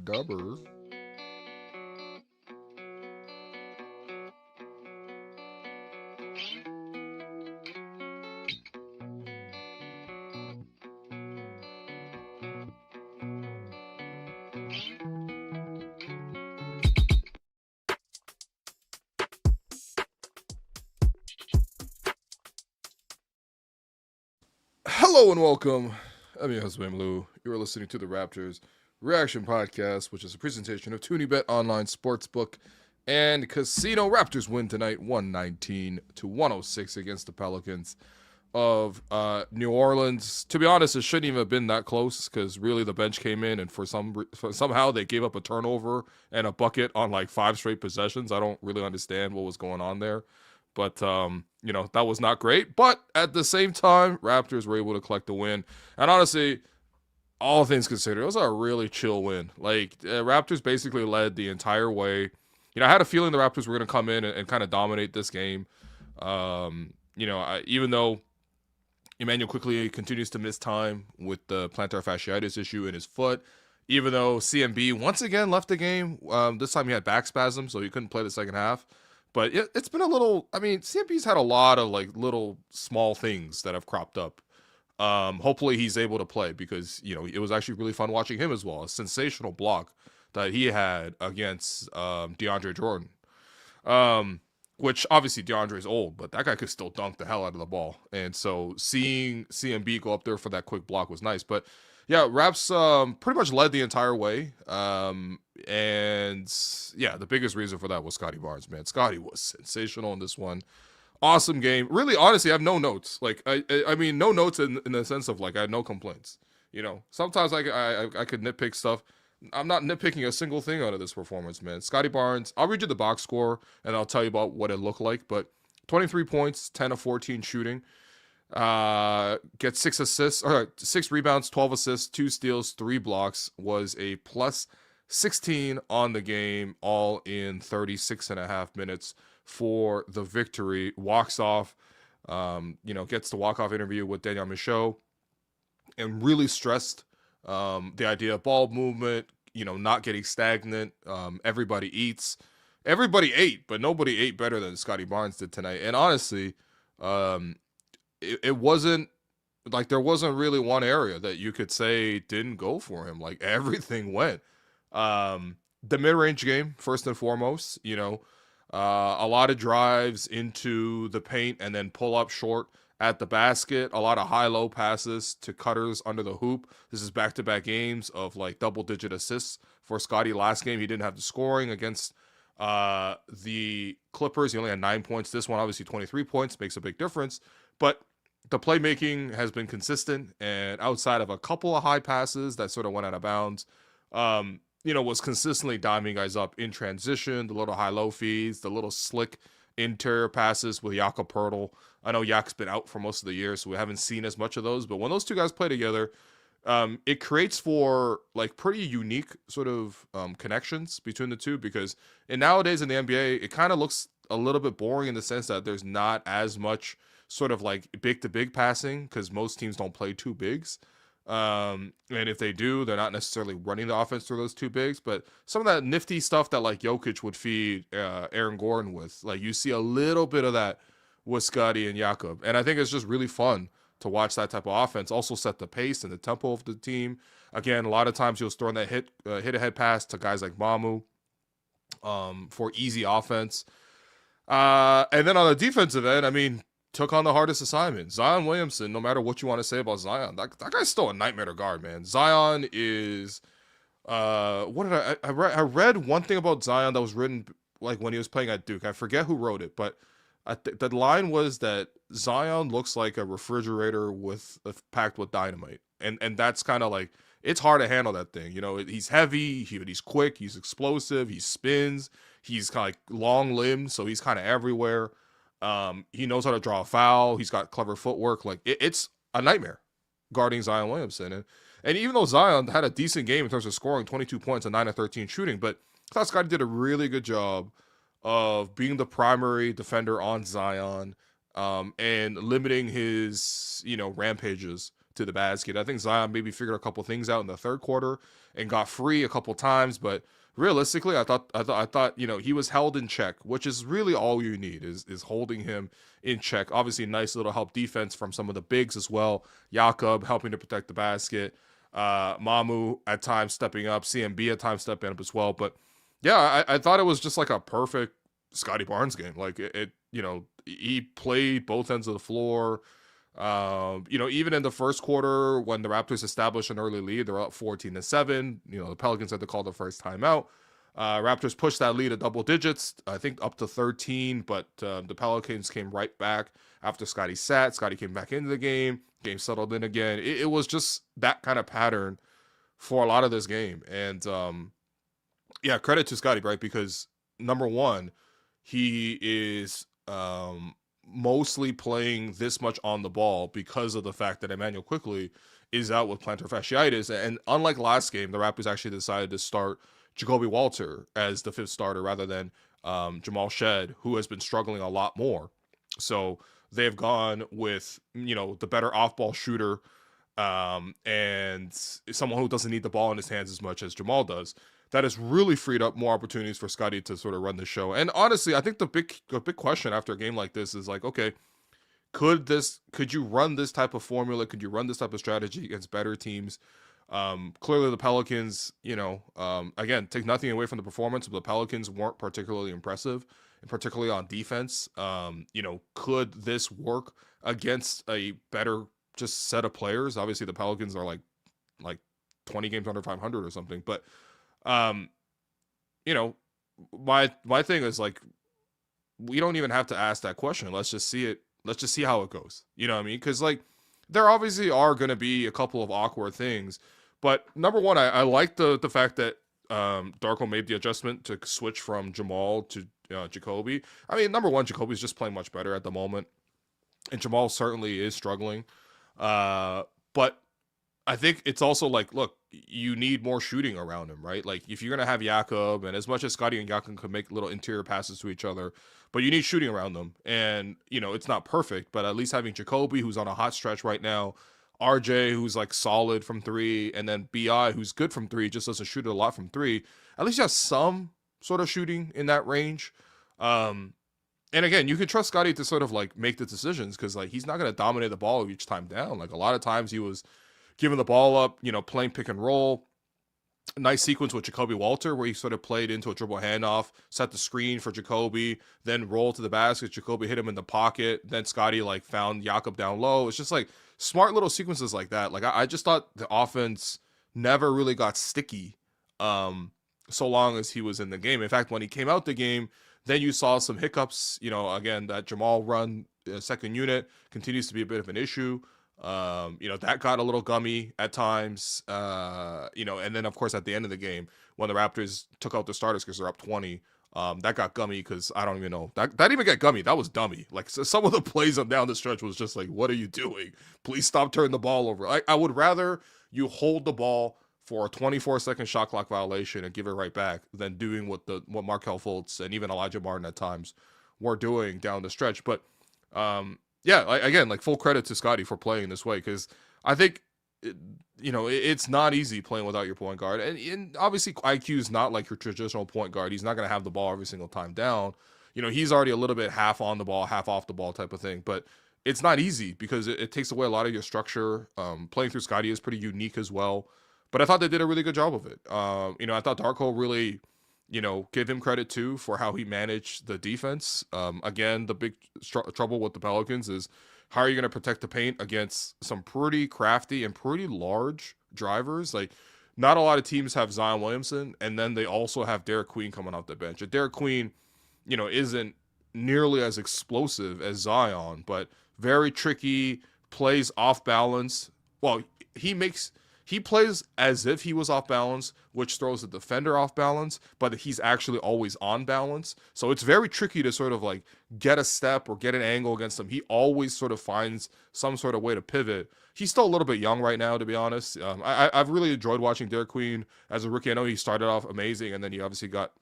Dubber. Hello and welcome. I'm your host, Mamu. You are listening to the Raptors Reaction Podcast, which is a presentation of ToonieBet Online Sportsbook and Casino. Raptors win tonight 119-106 against the Pelicans of New Orleans. To be honest, it shouldn't even have been that close because really the bench came in and somehow they gave up a turnover and a bucket on like 5 straight possessions. I don't really understand what was going on there. But, that was not great. But at the same time, Raptors were able to collect the win. And honestly, all things considered, it was a really chill win. Like, Raptors basically led the entire way. I had a feeling the Raptors were going to come in and kind of dominate this game. Even though Emmanuel quickly continues to miss time with the plantar fasciitis issue in his foot, even though CMB once again left the game. This time he had back spasms, so he couldn't play the second half. But it's been a little, CMP's had a lot of like little small things that have cropped up. Hopefully he's able to play because, it was actually really fun watching him as well. A sensational block that he had against DeAndre Jordan. Which obviously DeAndre's old, but that guy could still dunk the hell out of the ball. And so seeing CMB go up there for that quick block was nice. But yeah, Raps pretty much led the entire way. And yeah, the biggest reason for that was Scottie Barnes, man. Scottie was sensational in this one. Awesome game. Really, honestly, I have no notes. Like, I mean, no notes in the sense of like I had no complaints. Sometimes I could nitpick stuff. I'm not nitpicking a single thing out of this performance, man. Scottie Barnes, I'll read you the box score and I'll tell you about what it looked like. But 23 points, 10 of 14 shooting. Gets 6 assists, or 6 rebounds, 12 assists, 2 steals, 3 blocks. Was a plus 16 on the game, all in 36.5 minutes for the victory. Walks off, gets the walk-off interview with Daniel Michaud and really stressed the idea of ball movement, not getting stagnant. Everybody eats. Everybody ate, but nobody ate better than Scottie Barnes did tonight. And honestly, it wasn't like there wasn't really one area that you could say didn't go for him. Like everything went. The mid-range game, first and foremost, a lot of drives into the paint and then pull up short at the basket. A lot of high-low passes to cutters under the hoop. This is back-to-back games of like double-digit assists for Scottie. Last game, he didn't have the scoring against the Clippers. He only had 9 points. This one, obviously 23 points, makes a big difference. But the playmaking has been consistent, and outside of a couple of high passes that sort of went out of bounds, was consistently diming guys up in transition, the little high-low feeds, the little slick interior passes with Jakob Poeltl. I know Jak's been out for most of the year, so we haven't seen as much of those. But when those two guys play together, it creates for like pretty unique sort of connections between the two. Because nowadays in the NBA, it kind of looks a little bit boring in the sense that there's not as much sort of like big-to-big passing because most teams don't play two bigs. And if they do, they're not necessarily running the offense through those two bigs, but some of that nifty stuff that like Jokic would feed Aaron Gordon with, like you see a little bit of that with Scottie and Jakob. And I think it's just really fun to watch that type of offense. Also set the pace and the tempo of the team. Again, a lot of times he was throwing that hit ahead pass to guys like Mamu for easy offense. And then on the defensive end, took on the hardest assignment. Zion Williamson, no matter what you want to say about Zion, that guy's still a nightmare to guard, man. Zion is, I read one thing about Zion that was written like when he was playing at Duke. I forget who wrote it, but the line was that Zion looks like a refrigerator packed with dynamite. And that's kind of like, it's hard to handle that thing. He's heavy, he's quick, he's explosive, he spins, he's kind of like long-limbed, so he's kind of everywhere. He knows how to draw a foul. He's got clever footwork. Like it's a nightmare guarding Zion Williamson. And even though Zion had a decent game in terms of scoring, 22 points and 9 of 13 shooting, but I thought Scottie did a really good job of being the primary defender on Zion, and limiting his, rampages to the basket. I think Zion maybe figured a couple things out in the third quarter and got free a couple times, but realistically, I thought, he was held in check, which is really all you need is holding him in check. Obviously, nice little help defense from some of the bigs as well. Jakob helping to protect the basket. Mamu at times stepping up. CMB at times stepping up as well. But yeah, I thought it was just like a perfect Scottie Barnes game. Like he played both ends of the floor. Even in the first quarter when the Raptors established an early lead, they're up 14-7. The Pelicans had to call the first timeout. Raptors pushed that lead to double digits, I think up to 13, but the Pelicans came right back after Scottie sat. Scottie came back into the game. Game settled in again. It was just that kind of pattern for a lot of this game. And credit to Scottie, right? Because number one, he is mostly playing this much on the ball because of the fact that Immanuel Quickley is out with plantar fasciitis. And unlike last game, the Raptors actually decided to start Jakob Walter as the fifth starter rather than Jamal Shed, who has been struggling a lot more. So they've gone with, the better off-ball shooter and someone who doesn't need the ball in his hands as much as Jamal does. That has really freed up more opportunities for Scottie to sort of run the show. And honestly, I think the big question after a game like this is like, okay, could you run this type of formula? Could you run this type of strategy against better teams? Clearly the Pelicans, again, take nothing away from the performance, but the Pelicans weren't particularly impressive, and particularly on defense. Could this work against a better just set of players? Obviously the Pelicans are like 20 games under 500 or something, but my thing is like, we don't even have to ask that question. Let's just see it. Let's just see how it goes. You know what I mean? Because like there obviously are going to be a couple of awkward things, but number one, I like the fact that Darko made the adjustment to switch from Jamal to Jacoby. I mean, number one, Jacoby's just playing much better at the moment, and Jamal certainly is struggling. But I think it's also like, look, you need more shooting around him, right? Like if you're going to have Jakob, and as much as Scottie and Jakob could make little interior passes to each other, but you need shooting around them. And, it's not perfect, but at least having Jacoby, who's on a hot stretch right now, RJ, who's like solid from three, and then BI, who's good from three, just doesn't shoot it a lot from three. At least you have some sort of shooting in that range. And again, you can trust Scottie to sort of like make the decisions because like he's not going to dominate the ball each time down. Like a lot of times he was giving the ball up, playing pick and roll. Nice sequence with Jakob Walter where he sort of played into a dribble handoff, set the screen for Jacoby, then rolled to the basket. Jacoby hit him in the pocket. Then Scottie like found Jakob down low. It's just like smart little sequences like that. Like I just thought the offense never really got sticky so long as he was in the game. In fact, when he came out the game, then you saw some hiccups. Again, that Jamal run second unit continues to be a bit of an issue. That got a little gummy at times, and then of course at the end of the game when the Raptors took out the starters because they're up 20, that got gummy because I don't even know that didn't even get gummy. That was dummy. Like so some of the plays up down the stretch was just like, what are you doing? Please stop turning the ball over. I would rather you hold the ball for a 24-second shot clock violation and give it right back than doing what Markelle Fultz and even Elijah Martin at times were doing down the stretch. But again, like full credit to Scottie for playing this way because I think, it's not easy playing without your point guard. And obviously IQ is not like your traditional point guard. He's not going to have the ball every single time down. He's already a little bit half on the ball, half off the ball type of thing. But it's not easy because it takes away a lot of your structure. Playing through Scottie is pretty unique as well. But I thought they did a really good job of it. I thought Darko really give him credit too for how he managed the defense. Again, the big trouble with the Pelicans is how are you going to protect the paint against some pretty crafty and pretty large drivers? Like, not a lot of teams have Zion Williamson, and then they also have Derik Queen coming off the bench. And Derik Queen, isn't nearly as explosive as Zion, but very tricky, plays off balance. Well, he plays as if he was off balance, which throws the defender off balance, but he's actually always on balance. So it's very tricky to sort of like get a step or get an angle against him. He always sort of finds some sort of way to pivot. He's still a little bit young right now, to be honest. I've really enjoyed watching Derik Queen as a rookie. I know he started off amazing, and then he obviously got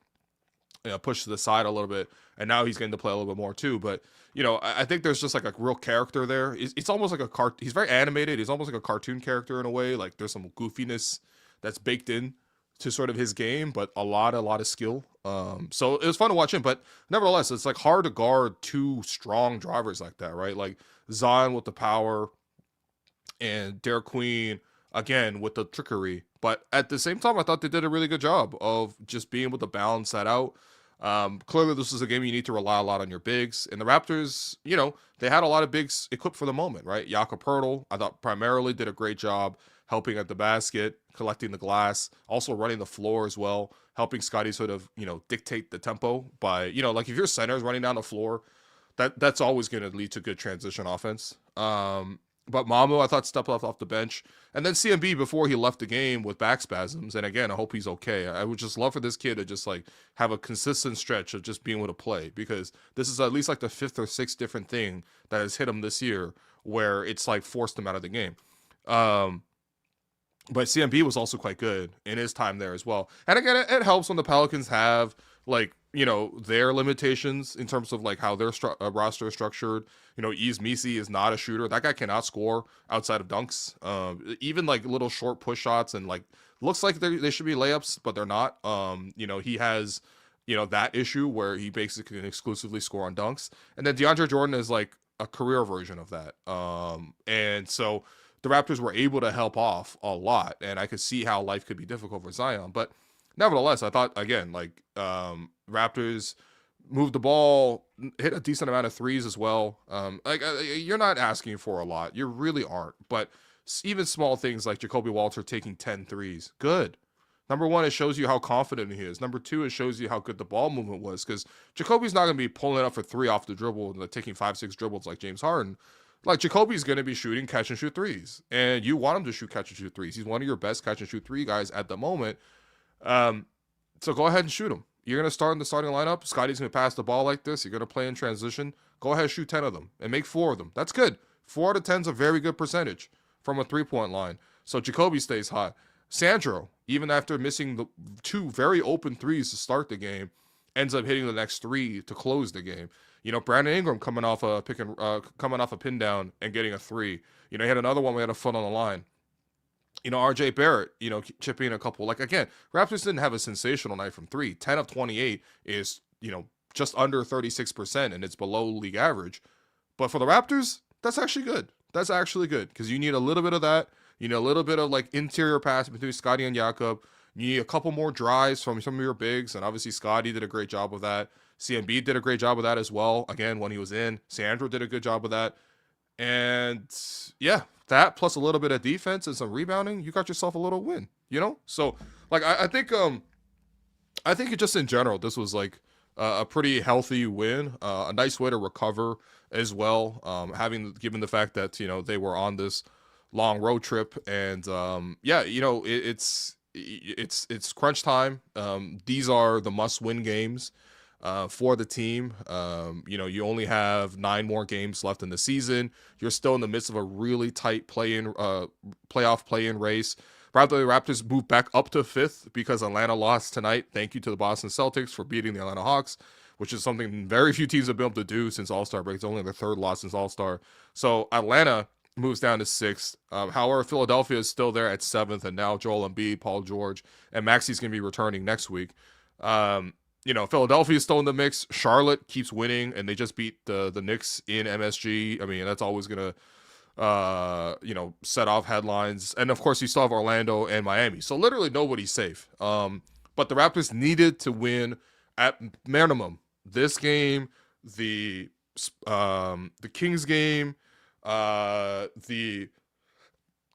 pushed to the side a little bit, and now he's getting to play a little bit more too. But I think there's just like a real character there. It's almost like he's very animated. He's almost like a cartoon character in a way. Like there's some goofiness that's baked in to sort of his game, but a lot of skill. So it was fun to watch him, but nevertheless, it's like hard to guard two strong drivers like that, right? Like Zion with the power and Derek Queen again with the trickery. But at the same time, I thought they did a really good job of just being able to balance that out. Clearly, this is a game you need to rely a lot on your bigs. And the Raptors, they had a lot of bigs equipped for the moment, right? Jakob, I thought primarily did a great job helping at the basket, collecting the glass, also running the floor as well, helping Scotty sort of, dictate the tempo by, like if your center is running down the floor, that's always going to lead to good transition offense. But Mamu, I thought, stepped off the bench. And then CMB before he left the game with back spasms. And again, I hope he's okay. I would just love for this kid to just like have a consistent stretch of just being able to play, because this is at least like the 5th or 6th different thing that has hit him this year where it's like forced him out of the game. But CMB was also quite good in his time there as well. And again, it helps when the Pelicans have like, their limitations in terms of like how their roster is structured. Yves Missi is not a shooter. That guy cannot score outside of dunks. Even like little short push shots and like looks like they should be layups, but they're not. He has, that issue where he basically can exclusively score on dunks. And then DeAndre Jordan is like a career version of that. And so the Raptors were able to help off a lot, and I could see how life could be difficult for Zion. But nevertheless, I thought, again, like Raptors moved the ball, hit a decent amount of threes as well. You're not asking for a lot. You really aren't. But even small things like Jakob Poeltl taking 10 threes, good. Number one, it shows you how confident he is. Number two, it shows you how good the ball movement was, because Jacoby's not going to be pulling it up for 3 off the dribble and like, taking 5-6 dribbles like James Harden. Like, Jacoby's going to be shooting catch-and-shoot threes, and you want him to shoot catch-and-shoot threes. He's one of your best catch-and-shoot three guys at the moment. So go ahead and shoot him. You're going to start in the starting lineup. Scotty's going to pass the ball like this. You're going to play in transition. Go ahead and shoot 10 of them and make 4 of them. That's good. 4 out of 10 is a very good percentage from a three-point line. So Jacoby stays hot. Sandro, even after missing the 2 very open threes to start the game, ends up hitting the next 3 to close the game. Brandon Ingram coming off a pin down and getting a 3. He had another one. We had a foot on the line. RJ Barrett, chipping in a couple. Like, again, Raptors didn't have a sensational night from 3. 10 of 28 is, just under 36%, and it's below league average. But for the Raptors, that's actually good. That's actually good, because you need a little bit of that. A little bit of, like, interior pass between Scotty and Jakob. You need a couple more drives from some of your bigs, and obviously Scotty did a great job of that. CMB did a great job of that as well. Again, when he was in, Sandro did a good job of that. And yeah, that plus a little bit of defense and some rebounding, you got yourself a little win, So like, I think it just in general, this was like a pretty healthy win, a nice way to recover as well. Given the fact that, they were on this long road trip, and it's crunch time. These are the must-win games for the team. You only have 9 more games left in the season. You're still in the midst of a really tight playoff play-in race. Rather, the Raptors moved back up to 5th because Atlanta lost tonight. Thank you to the Boston Celtics for beating the Atlanta Hawks, which is something very few teams have been able to do since All-Star break. It's only their 3rd loss since All-Star. So Atlanta moves down to 6th. However, Philadelphia is still there at 7th, and now Joel Embiid, Paul George, and Maxi's going to be returning next week. Philadelphia is still in the mix. Charlotte keeps winning, and they just beat the Knicks in MSG. I mean, that's always going to, set off headlines. And, of course, you still have Orlando and Miami. So, literally, nobody's safe. But the Raptors needed to win at minimum this game, the Kings game, the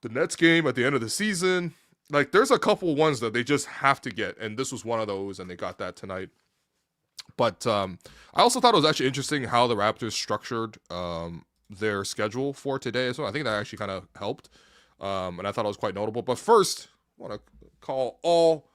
Nets game at the end of the season. Like, there's a couple ones that they just have to get, and this was one of those, and they got that tonight. But I also thought it was actually interesting how the Raptors structured their schedule for today. So I think that actually kind of helped, and I thought it was quite notable. But first, I want to call all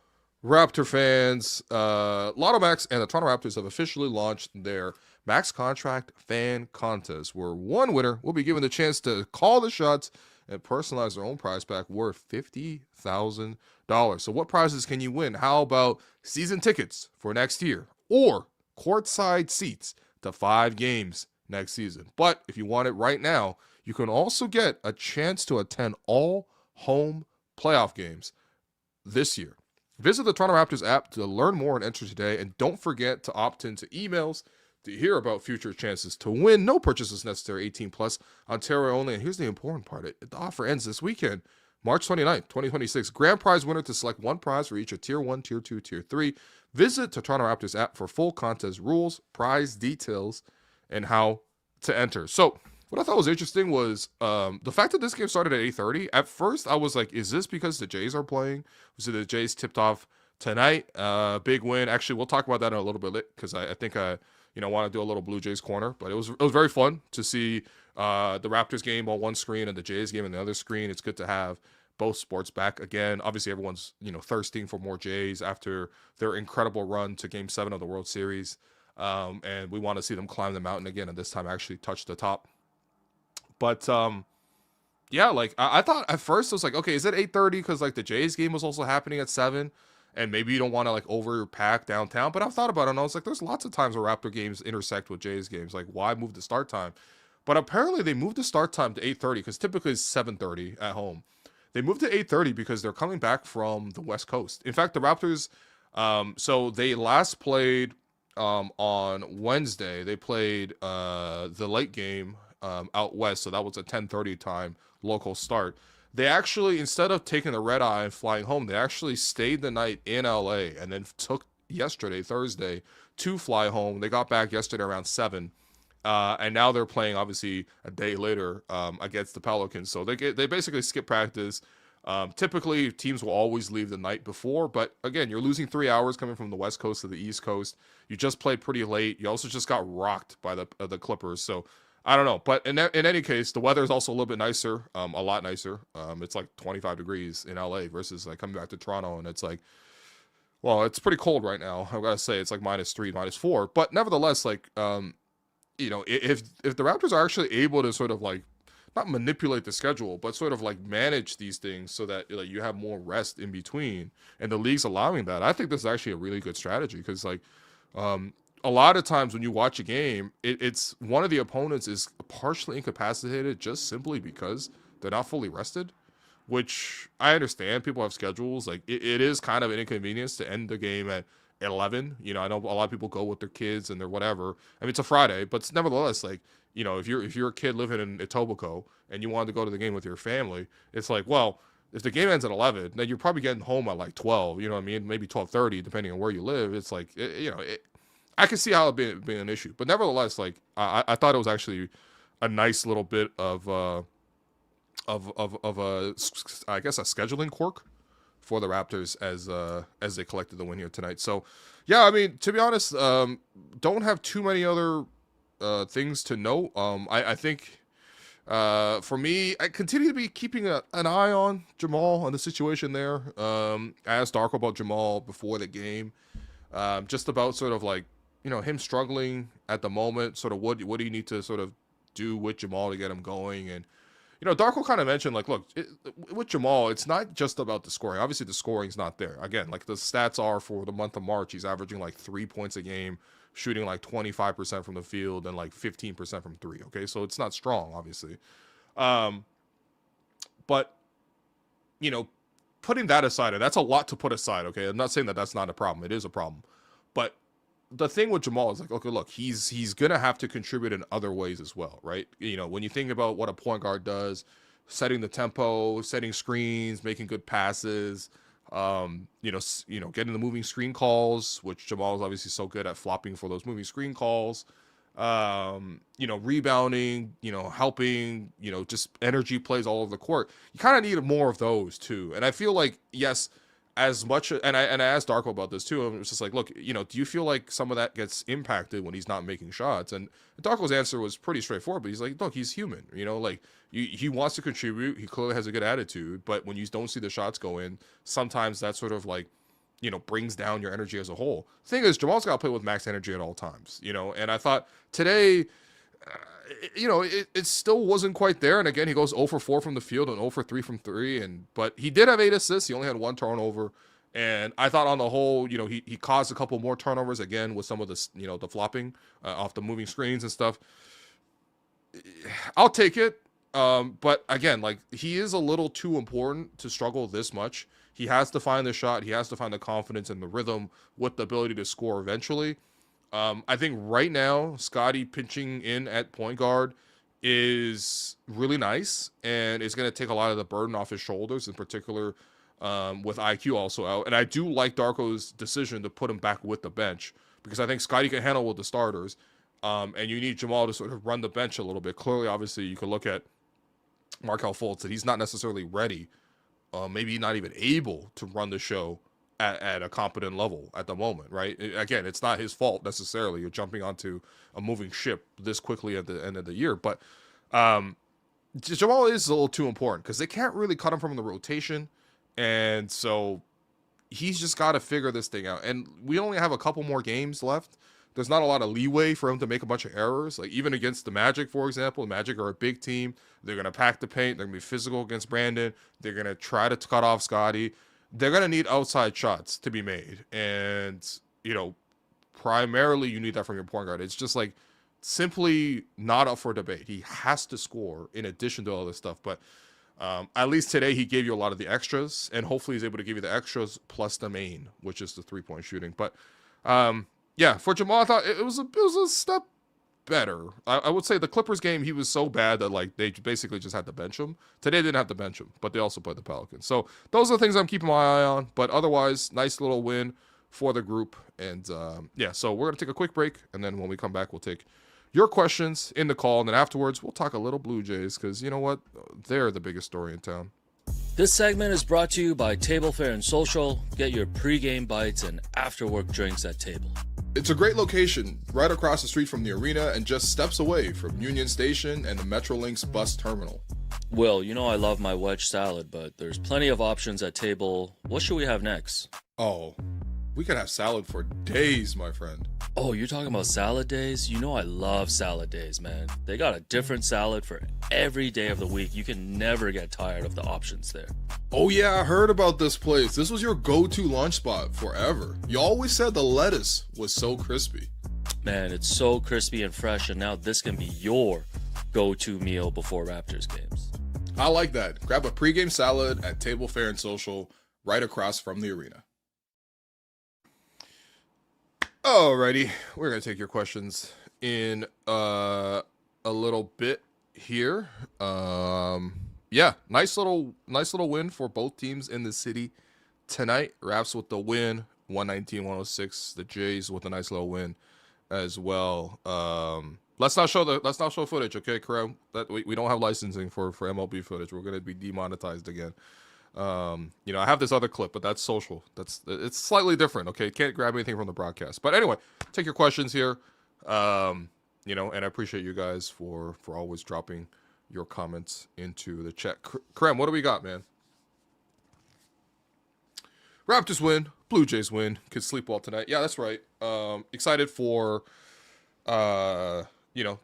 Raptor fans. Lotto Max and the Toronto Raptors have officially launched their Max Contract Fan Contest, where one winner will be given the chance to call the shots and personalize their own prize pack worth $50,000. So what prizes can you win? How about season tickets for next year, or courtside seats to 5 games next season? But if you want it right now, you can also get a chance to attend all home playoff games this year. Visit the Toronto Raptors app to learn more and enter today. And don't forget to opt into emails to hear about future chances to win. No purchases necessary, 18 plus, Ontario only. And here's the important part. The offer ends this weekend, March 29th, 2026. Grand prize winner to select one prize for each of Tier 1, Tier 2, Tier 3. Visit the Toronto Raptors app for full contest rules, prize details, and how to enter. So what I thought was interesting was the fact that this game started at 8:30. At first, I was like, is this because the Jays are playing? Was it the Jays tipped off tonight? Big win. Actually, we'll talk about that in a little bit because I think I want to do a little Blue Jays corner. But it was very fun to see the Raptors game on one screen and the Jays game on the other screen. It's good to have both sports back again. Obviously, everyone's thirsting for more Jays after their incredible run to Game 7 of the World Series. And we want to see them climb the mountain again, and this time actually touch the top. But yeah, like I thought at first it was like, okay, is it 8:30 because like the Jays game was also happening at 7, and maybe you don't want to like overpack downtown. But I've thought about it, and I was like, there's lots of times where Raptor games intersect with Jays games. Like, why move the start time? But apparently they moved the start time to 8:30 because typically it's 7:30 at home. They moved to 8:30 because they're coming back from the West Coast. In fact, the Raptors, so they last played on Wednesday. They played the late game out west, so that was a 10:30 time local start. They actually, instead of taking the red eye and flying home, they actually stayed the night in LA and then took yesterday, Thursday, to fly home. They got back yesterday around 7, and now they're playing obviously a day later against the Pelicans. So they basically skip practice. Typically, teams will always leave the night before, but again, you're losing 3 hours coming from the West Coast to the East Coast. You just played pretty late. You also just got rocked by the Clippers. So I don't know, but in any case, the weather is also a little bit nicer, a lot nicer. It's like 25 degrees in LA versus like coming back to Toronto, and it's like, well, it's pretty cold right now. I've got to say, it's like -3, -4, but nevertheless, like, if the Raptors are actually able to sort of like not manipulate the schedule, but sort of like manage these things so that like you have more rest in between, and the league's allowing that, I think this is actually a really good strategy because like, a lot of times when you watch a game, it's one of the opponents is partially incapacitated just simply because they're not fully rested, which I understand. People have schedules. Like it is kind of an inconvenience to end the game at 11. I know a lot of people go with their kids and their whatever. I mean, it's a Friday, but it's nevertheless like, if you're a kid living in Etobicoke and you wanted to go to the game with your family, it's like, well, if the game ends at 11, then you're probably getting home at like 12. You know what I mean? Maybe 12:30, depending on where you live. It's like, I can see how it being an issue, but nevertheless, like I thought it was actually a nice little bit of a I guess a scheduling quirk for the Raptors as they collected the win here tonight. So yeah, I mean, to be honest, don't have too many other things to note. I think for me, I continue to be keeping an eye on Jamal and the situation there. I asked Darko about Jamal before the game, just about sort of like, him struggling at the moment, sort of what do you need to sort of do with Jamal to get him going? And, Darko kind of mentioned, like, look, with Jamal, it's not just about the scoring. Obviously, the scoring's not there. Again, like the stats are for the month of March, he's averaging like 3 points a game, shooting like 25% from the field and like 15% from three. Okay, so it's not strong, obviously. But, putting that aside, and that's a lot to put aside, okay? I'm not saying that that's not a problem. It is a problem. But the thing with Jamal is like, okay, look, he's going to have to contribute in other ways as well, right? When you think about what a point guard does, setting the tempo, setting screens, making good passes, getting the moving screen calls, which Jamal is obviously so good at flopping for those moving screen calls, rebounding, helping, just energy plays all over the court. You kind of need more of those too. And I feel like, yes, as much, and I asked Darko about this too. And it was just like, look, do you feel like some of that gets impacted when he's not making shots? And Darko's answer was pretty straightforward, but he's like, look, he's human, he wants to contribute. He clearly has a good attitude, but when you don't see the shots go in, sometimes that sort of like, brings down your energy as a whole. The thing is, Jamal's got to play with max energy at all times, and I thought today, it still wasn't quite there. And again, he goes 0 for 4 from the field and 0 for 3 from 3. But he did have 8 assists. He only had 1 turnover. And I thought on the whole, he caused a couple more turnovers again with some of the, the flopping off the moving screens and stuff. I'll take it. But again, like he is a little too important to struggle this much. He has to find the shot. He has to find the confidence and the rhythm with the ability to score eventually. I think right now, Scotty pinching in at point guard is really nice, and it's going to take a lot of the burden off his shoulders, in particular with IQ also out. And I do like Darko's decision to put him back with the bench, because I think Scotty can handle with the starters, and you need Jamal to sort of run the bench a little bit. Clearly, obviously, you could look at Markelle Fultz, that he's not necessarily ready, maybe not even able to run the show at a competent level at the moment, right? Again, it's not his fault necessarily. You're jumping onto a moving ship this quickly at the end of the year. But Jamal is a little too important, because they can't really cut him from the rotation. And so he's just got to figure this thing out. And we only have a couple more games left. There's not a lot of leeway for him to make a bunch of errors. Like, even against the Magic, for example, the Magic are a big team. They're going to pack the paint. They're going to be physical against Brandon. They're going to try to cut off Scotty. They're going to need outside shots to be made. And, primarily you need that from your point guard. It's just like simply not up for debate. He has to score in addition to all this stuff. But at least today he gave you a lot of the extras, and hopefully he's able to give you the extras plus the main, which is the 3-point shooting. But yeah, for Jamal, I thought it was a step better. I would say the Clippers game, he was so bad that like they basically just had to bench him. Today they didn't have to bench him, but they also played the Pelicans. So those are the things I'm keeping my eye on. But otherwise, nice little win for the group. And yeah, so we're going to take a quick break, and then when we come back, we'll take your questions in the call, and then afterwards we'll talk a little Blue Jays, because you know what? They're the biggest story in town. This segment is brought to you by Table Fare and Social. Get your pregame bites and after-work drinks at Table. It's a great location, right across the street from the arena and just steps away from Union Station and the Metrolinx bus terminal. Will, you know I love my wedge salad, but there's plenty of options at Table. What should we have next? Oh, we can have salad for days, my friend. Oh, you're talking about salad days? You know I love salad days, man. They got a different salad for every day of the week. You can never get tired of the options there. Oh yeah, I heard about this place. This was your go-to lunch spot forever. You always said the lettuce was so crispy. Man, it's so crispy and fresh, and now this can be your go-to meal before Raptors games. I like that. Grab a pregame salad at Table Fare and Social, right across from the arena. Alrighty, we're gonna take your questions in a little bit here. Yeah, nice little win for both teams in the city tonight. Raps with the win, 119-106. The Jays with a nice little win as well. Let's not show footage, okay, Kareem? That we don't have licensing for MLB footage. We're gonna be demonetized again. I have this other clip, but that's social. It's slightly different, okay? Can't grab anything from the broadcast. But anyway, take your questions here. And I appreciate you guys for always dropping your comments into the chat. Krem, what do we got, man? Raptors win, Blue Jays win. Could sleep well tonight. Yeah, that's right. Excited for the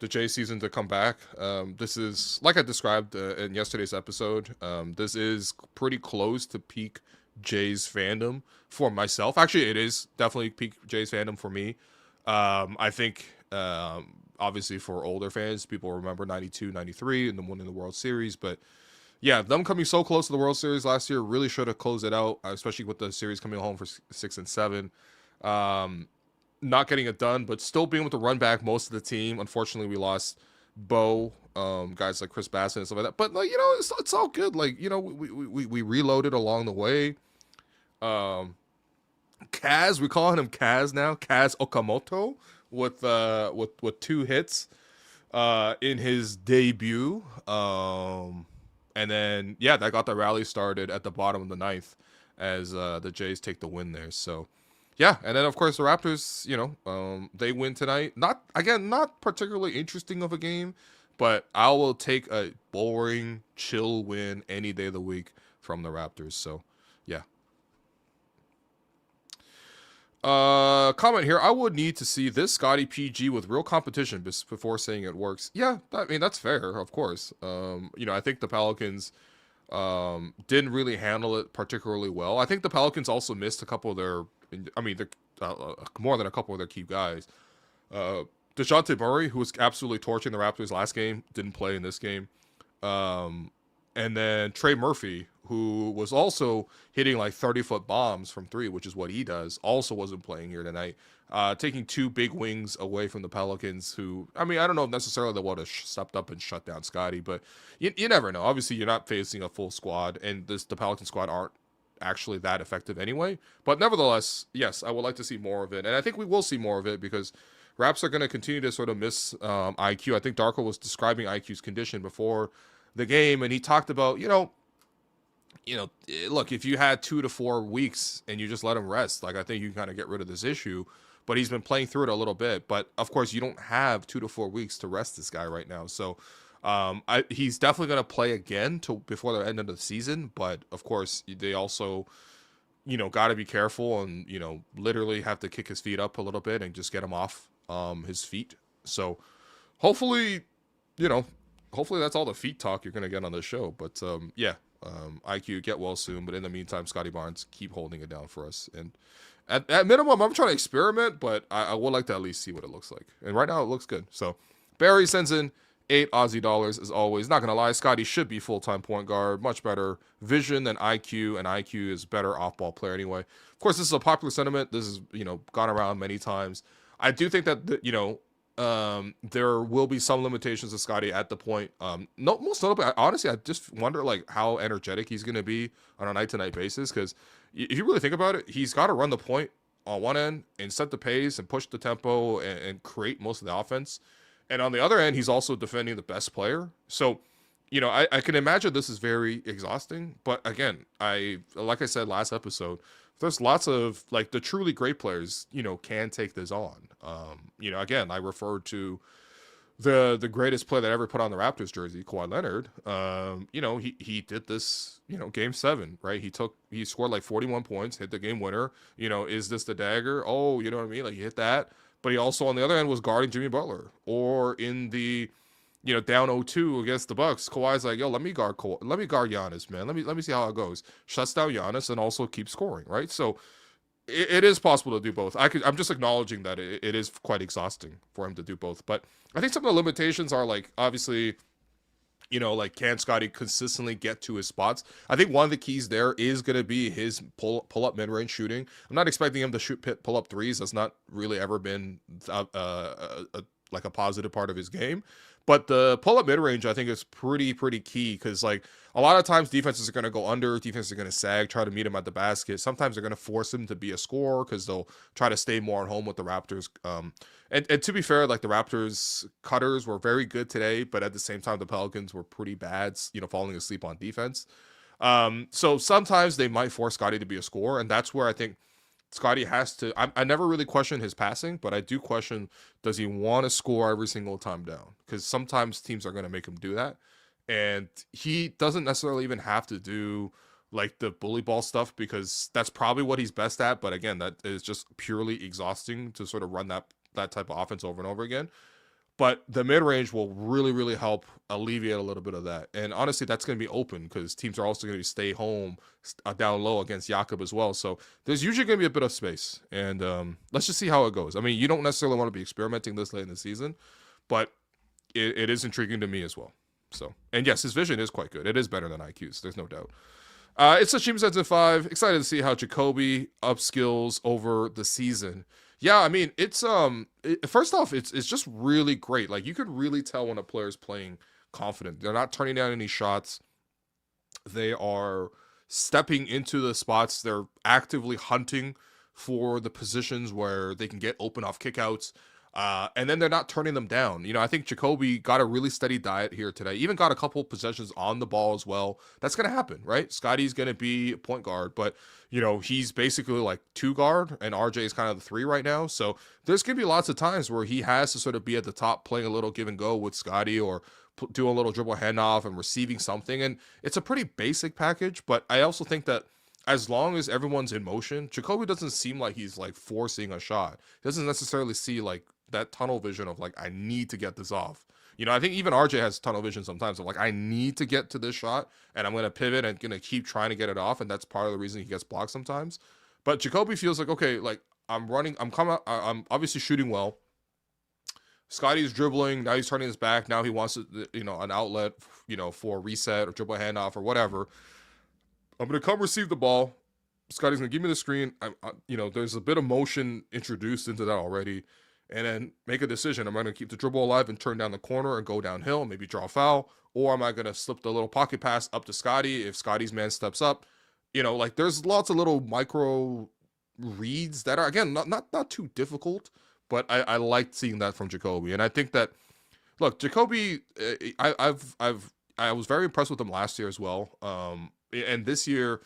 Jays season to come back. This is, like I described in yesterday's episode, this is pretty close to peak Jays fandom for myself. Actually, it is definitely peak Jays fandom for me. I think, obviously for older fans, people remember 92, 93 and them winning the World Series. But yeah, them coming so close to the World Series last year really should have closed it out, especially with the series coming home for 6 and 7. Not getting it done, but still being able to run back most of the team. Unfortunately, we lost Bo, guys like Chris Bassett and stuff like that. But like, it's all good. Like, we reloaded along the way. Kaz, we're calling him Kaz now. Kaz Okamoto with 2 hits in his debut. And then that got the rally started at the bottom of the 9th as the Jays take the win there. So yeah, and then of course the Raptors, they win tonight. Not particularly interesting of a game, but I will take a boring, chill win any day of the week from the Raptors. So yeah. Comment here. I would need to see this Scotty PG with real competition before saying it works. Yeah, I mean that's fair, of course. I think the Pelicans didn't really handle it particularly well. I think the Pelicans also missed a couple of their, more than a couple of their key guys. DeJounte Murray, who was absolutely torching the Raptors last game, didn't play in this game. And And then Trey Murphy, who was also hitting like 30-foot bombs from three, which is what he does, also wasn't playing here tonight. Taking two big wings away from the Pelicans, who, I mean, I don't know if necessarily they would have stepped up and shut down Scotty, but you never know. Obviously, you're not facing a full squad, and the Pelican squad aren't actually that effective anyway. But nevertheless, yes, I would like to see more of it. And I think we will see more of it because Raps are going to continue to sort of miss IQ. I think Darko was describing IQ's condition before the game, and he talked about, look, if you had 2 to 4 weeks and you just let him rest, like I think you can kind of get rid of this issue. But he's been playing through it a little bit. But of course, you don't have 2 to 4 weeks to rest this guy right now. So he's definitely going to play again before the end of the season. But of course, they also, got to be careful and, literally have to kick his feet up a little bit and just get him off his feet. So hopefully that's all the feet talk you're going to get on this show. But IQ, get well soon. But in the meantime, Scotty Barnes, keep holding it down for us. And at minimum, I'm trying to experiment, but I would like to at least see what it looks like. And right now, it looks good. So Barry sends in 8 Aussie dollars as always. Not going to lie, Scotty should be full-time point guard. Much better vision than IQ, and IQ is better off-ball player anyway. Of course, this is a popular sentiment. This is, gone around many times. I do think that, there will be some limitations to Scotty at the point. Most notably, honestly, I just wonder how energetic he's going to be on a night-to-night basis. Because if you really think about it, he's got to run the point on one end and set the pace and push the tempo and create most of the offense. And on the other end, he's also defending the best player. So, I can imagine this is very exhausting. But again, like I said last episode, there's lots of the truly great players, can take this on. Again, I referred to the greatest player that ever put on the Raptors jersey, Kawhi Leonard. He did this, game 7, right? He scored 41 points, hit the game winner. Is this the dagger? Oh, you know what I mean? He hit that. But he also, on the other end, was guarding Jimmy Butler. Or in the, down 0-2 against the Bucks, Kawhi's like, yo, let me guard Giannis, man. Let me see how it goes. Shuts down Giannis and also keeps scoring, right? So it is possible to do both. I'm just acknowledging that it is quite exhausting for him to do both. But I think some of the limitations are obviously, can Scotty consistently get to his spots? I think one of the keys there is going to be his pull-up mid-range shooting. I'm not expecting him to shoot pull-up threes. That's not really ever been a positive part of his game. But the pull-up mid-range, I think, is pretty key because, a lot of times defenses are going to go under, defenses are going to sag, try to meet him at the basket. Sometimes they're going to force him to be a scorer because they'll try to stay more at home with the Raptors. And to be fair, the Raptors cutters were very good today, but at the same time, the Pelicans were pretty bad, falling asleep on defense. So sometimes they might force Scotty to be a scorer, and that's where I think Scotty has to. I never really question his passing, but I do question, does he want to score every single time down? Because sometimes teams are going to make him do that. And he doesn't necessarily even have to do the bully ball stuff because that's probably what he's best at. But again, that is just purely exhausting to sort of run that type of offense over and over again. But the mid-range will really help alleviate a little bit of that. And honestly, that's going to be open because teams are also going to stay home down low against Jakob as well. So there's usually going to be a bit of space. And let's just see how it goes. I mean, you don't necessarily want to be experimenting this late in the season, but it is intriguing to me as well. So, and yes, his vision is quite good. It is better than IQ's. There's no doubt. It's a Team Sense at 5. Excited to see how Jakobi upskills over the season. Yeah, I mean, it's first off, it's just really great. You could really tell when a player's playing confident. They're not turning down any shots. They are stepping into the spots. They're actively hunting for the positions where they can get open off kickouts. And then they're not turning them down. I think Jakobi got a really steady diet here today. Even got a couple possessions on the ball as well. That's going to happen, right? Scotty's going to be a point guard, but, he's basically 2 guard, and RJ is kind of the 3 right now. So there's going to be lots of times where he has to sort of be at the top playing a little give and go with Scotty or do a little dribble handoff and receiving something. And it's a pretty basic package, but I also think that as long as everyone's in motion, Jakobi doesn't seem like he's forcing a shot. He doesn't necessarily see that tunnel vision of I need to get this off. I think even RJ has tunnel vision sometimes of I need to get to this shot and I'm going to pivot and going to keep trying to get it off. And that's part of the reason he gets blocked sometimes. But Jakobi feels okay, I'm running, I'm obviously shooting well. Scotty's dribbling. Now he's turning his back. Now he wants an outlet, for a reset or dribble handoff or whatever. I'm gonna come receive the ball. Scotty's gonna give me the screen. There's a bit of motion introduced into that already, and then make a decision. Am I gonna keep the dribble alive and turn down the corner and go downhill, maybe draw a foul, or am I gonna slip the little pocket pass up to Scotty if Scotty's man steps up? There's lots of little micro reads that are, again, not too difficult, but I like seeing that from Jakobi, and I think that, look, Jakobi, I was very impressed with him last year as well, and this year.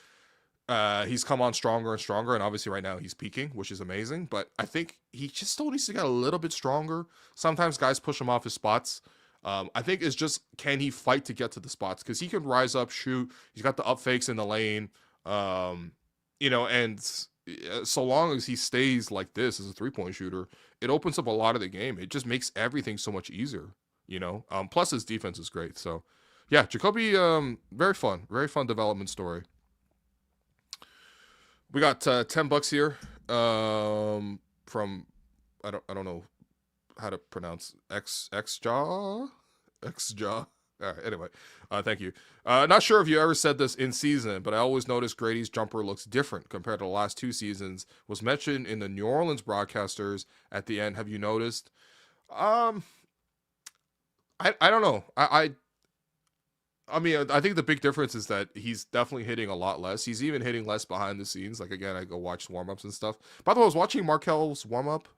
He's come on stronger and stronger, and obviously right now he's peaking, which is amazing. But I think he just still needs to get a little bit stronger. Sometimes guys push him off his spots. I think it's just, can he fight to get to the spots? Because he can rise up, shoot. He's got the up fakes in the lane. And so long as he stays like this as a 3-point shooter, it opens up a lot of the game. It just makes everything so much easier. Plus his defense is great. So yeah, Jakobi, very fun development story. We got $10 here from I don't know how to pronounce Xjaw. All right. Anyway, thank you. Not sure if you ever said this in season, but I always noticed Grady's jumper looks different compared to the last 2 seasons. Was mentioned in the New Orleans broadcasters at the end. Have you noticed? I don't know. I mean, I think the big difference is that he's definitely hitting a lot less. He's even hitting less behind the scenes. Like, again, I go watch warm-ups and stuff. By the way, I was watching Markel's warm-up.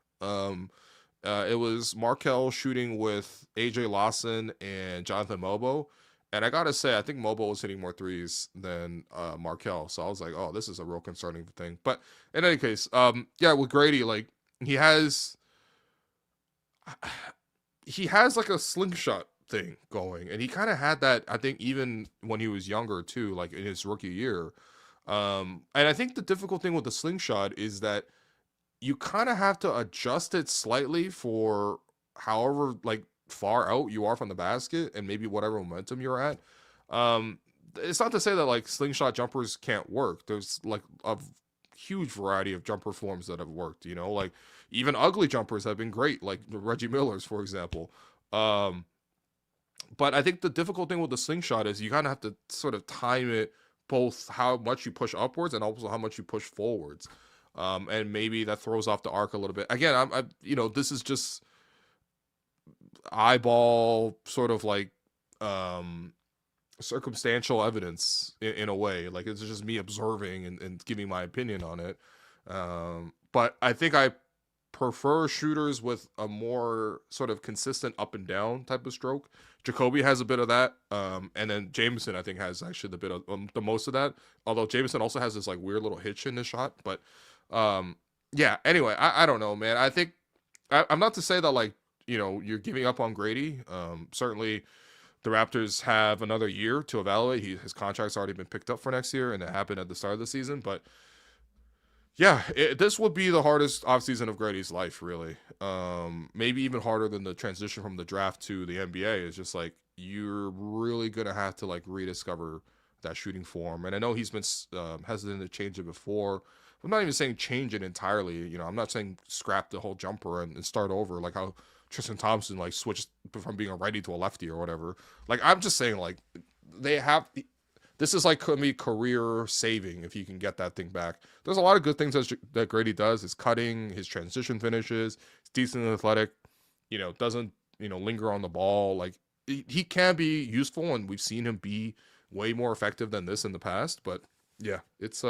It was Markel shooting with AJ Lawson and Jonathan Mobo. And I got to say, I think Mobo was hitting more threes than Markel. So I was like, oh, this is a real concerning thing. But in any case, with Grady, like, he has like a slingshot thing going, and he kind of had that, I think, even when he was younger too, like in his rookie year. And I think the difficult thing with the slingshot is that you kind of have to adjust it slightly for however like far out you are from the basket and maybe whatever momentum you're at. It's not to say that like slingshot jumpers can't work. There's like a huge variety of jumper forms that have worked, like even ugly jumpers have been great, like Reggie Miller's, for example. But I think the difficult thing with the slingshot is you kind of have to sort of time it, both how much you push upwards and also how much you push forwards. And maybe that throws off the arc a little bit. Again, this is just eyeball sort of like circumstantial evidence in a way. Like, it's just me observing and giving my opinion on it. But I think I prefer shooters with a more sort of consistent up and down type of stroke. Jakobi has a bit of that, and then Jameson I think has actually the most of that. Although Jameson also has this like weird little hitch in his shot. But anyway, I don't know, man. I think I'm not to say that like you're giving up on Grady. Certainly, the Raptors have another year to evaluate. His contract's already been picked up for next year, and it happened at the start of the season. But yeah, this would be the hardest offseason of Grady's life, really. Maybe even harder than the transition from the draft to the NBA. It's just like you're really going to have to like rediscover that shooting form. And I know he's been hesitant to change it before. I'm not even saying change it entirely. I'm not saying scrap the whole jumper and start over like how Tristan Thompson like switched from being a righty to a lefty or whatever. Like, I'm just saying like this is like could be career saving if he can get that thing back. There's a lot of good things that Grady does. His cutting, his transition finishes, he's decent and athletic, doesn't, linger on the ball. Like, he can be useful, and we've seen him be way more effective than this in the past. But yeah, it's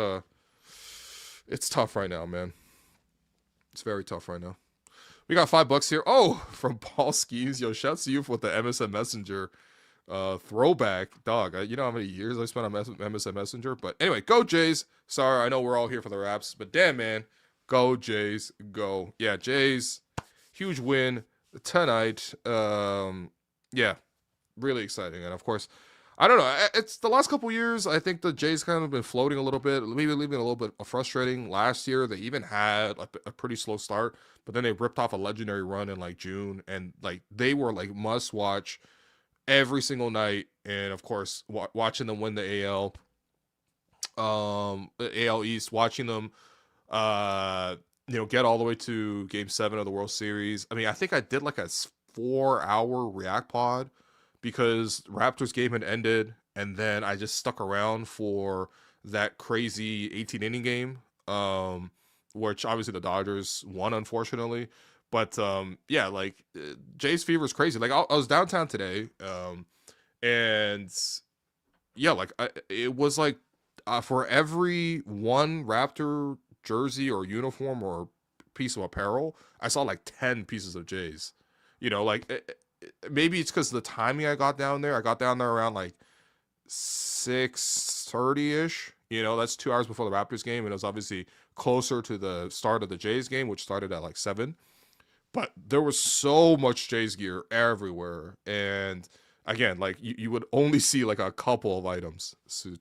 tough right now, man. It's very tough right now. We got $5 here. Oh, from Paul Skeeves. Yo, shouts to you for the MSN Messenger throwback, dog. You know how many years I spent on MSN Messenger? But anyway, go Jays. Sorry, I know we're all here for the Raps, but damn, man, go Jays, go. Yeah, Jays, huge win tonight. Yeah, really exciting. And of course, I don't know, it's the last couple years, I think the Jays kind of been floating a little bit, maybe leaving a little bit frustrating. Last year, they even had a pretty slow start, but then they ripped off a legendary run in like June, and like they were like must watch every single night. And of course, watching them win the AL East, watching them get all the way to Game 7 of the World Series. I mean, I think I did like a 4-hour React pod because Raptors game had ended, and then I just stuck around for that crazy 18-inning game, which obviously the Dodgers won, unfortunately. But yeah, like Jay's fever is crazy. Like I was downtown today, and yeah, like it was like for every one Raptor jersey or uniform or piece of apparel, I saw like 10 pieces of Jays. You know, like maybe it's because of the timing I got down there. I got down there around like 6:30-ish. You know, that's 2 hours before the Raptors game, and it was obviously closer to the start of the Jays game, which started at like 7. But there was so much Jays gear everywhere, and again, like you would only see like a couple of items to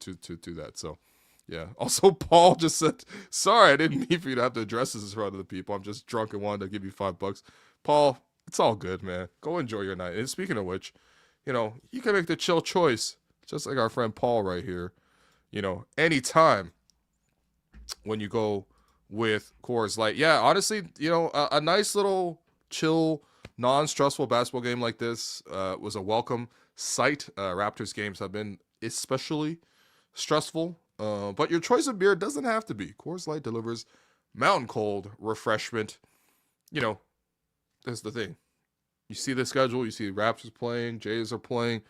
that. So yeah. Also, Paul just said, "Sorry, I didn't mean for you to have to address this in front of the people. I'm just drunk and wanted to give you $5." Paul, it's all good, man. Go enjoy your night. And speaking of which, you know, you can make the chill choice, just like our friend Paul right here. You know, anytime when you go with Coors Light. Yeah, honestly, you know, a nice little chill, non-stressful basketball game like this was a welcome sight. Raptors games have been especially stressful, but your choice of beer doesn't have to be. Coors Light delivers mountain cold refreshment. You know, that's the thing. You see the schedule, you see Raptors playing, Jays are playing,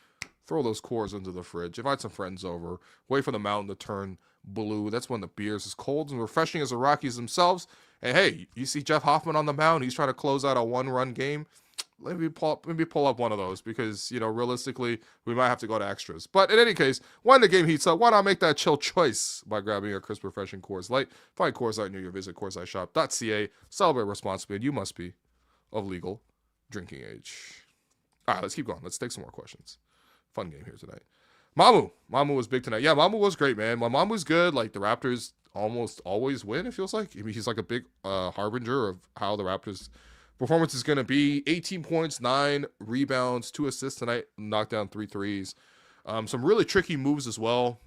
throw those Coors into the fridge. Invite some friends over, wait for the mountain to turn blue. That's when the beer's as cold and refreshing as the Rockies themselves. And hey, you see Jeff Hoffman on the mound, he's trying to close out a 1-run game. Maybe pull up one of those because, you know, realistically, we might have to go to extras. But in any case, when the game heats up, why not make that chill choice by grabbing a crisp, refreshing Coors Light? Find Coors Light near you. Visit CoorsLightShop.ca. Celebrate responsibly, and you must be of legal drinking age. All right, let's keep going. Let's take some more questions. Fun game here tonight. Mamu was big tonight. Yeah, Mamu was great, man. When Mamu's good, like the Raptors almost always win, it feels like. I mean, he's like a big harbinger of how the Raptors performance is going to be. 18 points, 9 rebounds, 2 assists tonight, knocked down 3 threes. Some really tricky moves as well.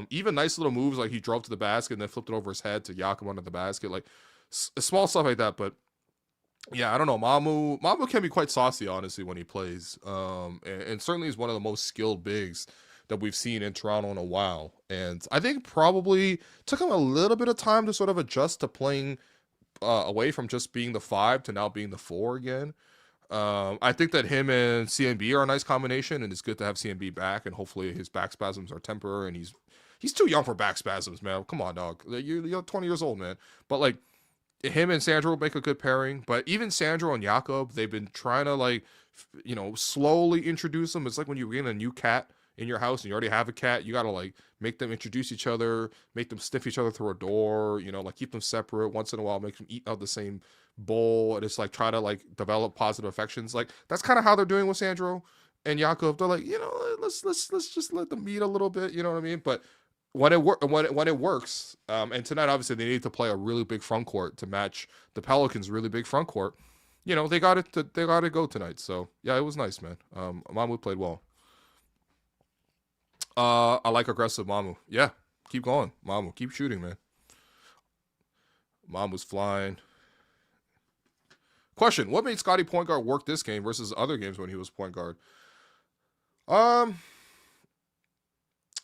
Even nice little moves, like he drove to the basket and then flipped it over his head to Jakob under the basket. Like small stuff like that. But yeah, I don't know. Mamu can be quite saucy, honestly, when he plays. And certainly is one of the most skilled bigs that we've seen in Toronto in a while. And I think probably took him a little bit of time to sort of adjust to playing away from just being the 5 to now being the 4 again. I think that him and CMB are a nice combination, and it's good to have CMB back, and hopefully his back spasms are temporary, and he's too young for back spasms, man. Come on, dog. You're 20 years old, man. But like him and Sandro make a good pairing, but even Sandro and Jakob, they've been trying to like, you know, slowly introduce them. It's like when you bring in a new cat in your house and you already have a cat, you got to like make them introduce each other, make them sniff each other through a door, you know, like keep them separate once in a while, make them eat out the same bowl, and it's like try to like develop positive affections. Like that's kind of how they're doing with Sandro and Jakob. They're like, you know, let's just let them meet a little bit, you know what I mean? But when it works, and tonight obviously they need to play a really big front court to match the Pelicans' really big front court. You know, they got to go tonight. So yeah, it was nice, man. Mamu played well. I like aggressive Mamu. Yeah, keep going, Mamu. Keep shooting, man. Mamu's flying. Question: what made Scotty point guard work this game versus other games when he was point guard?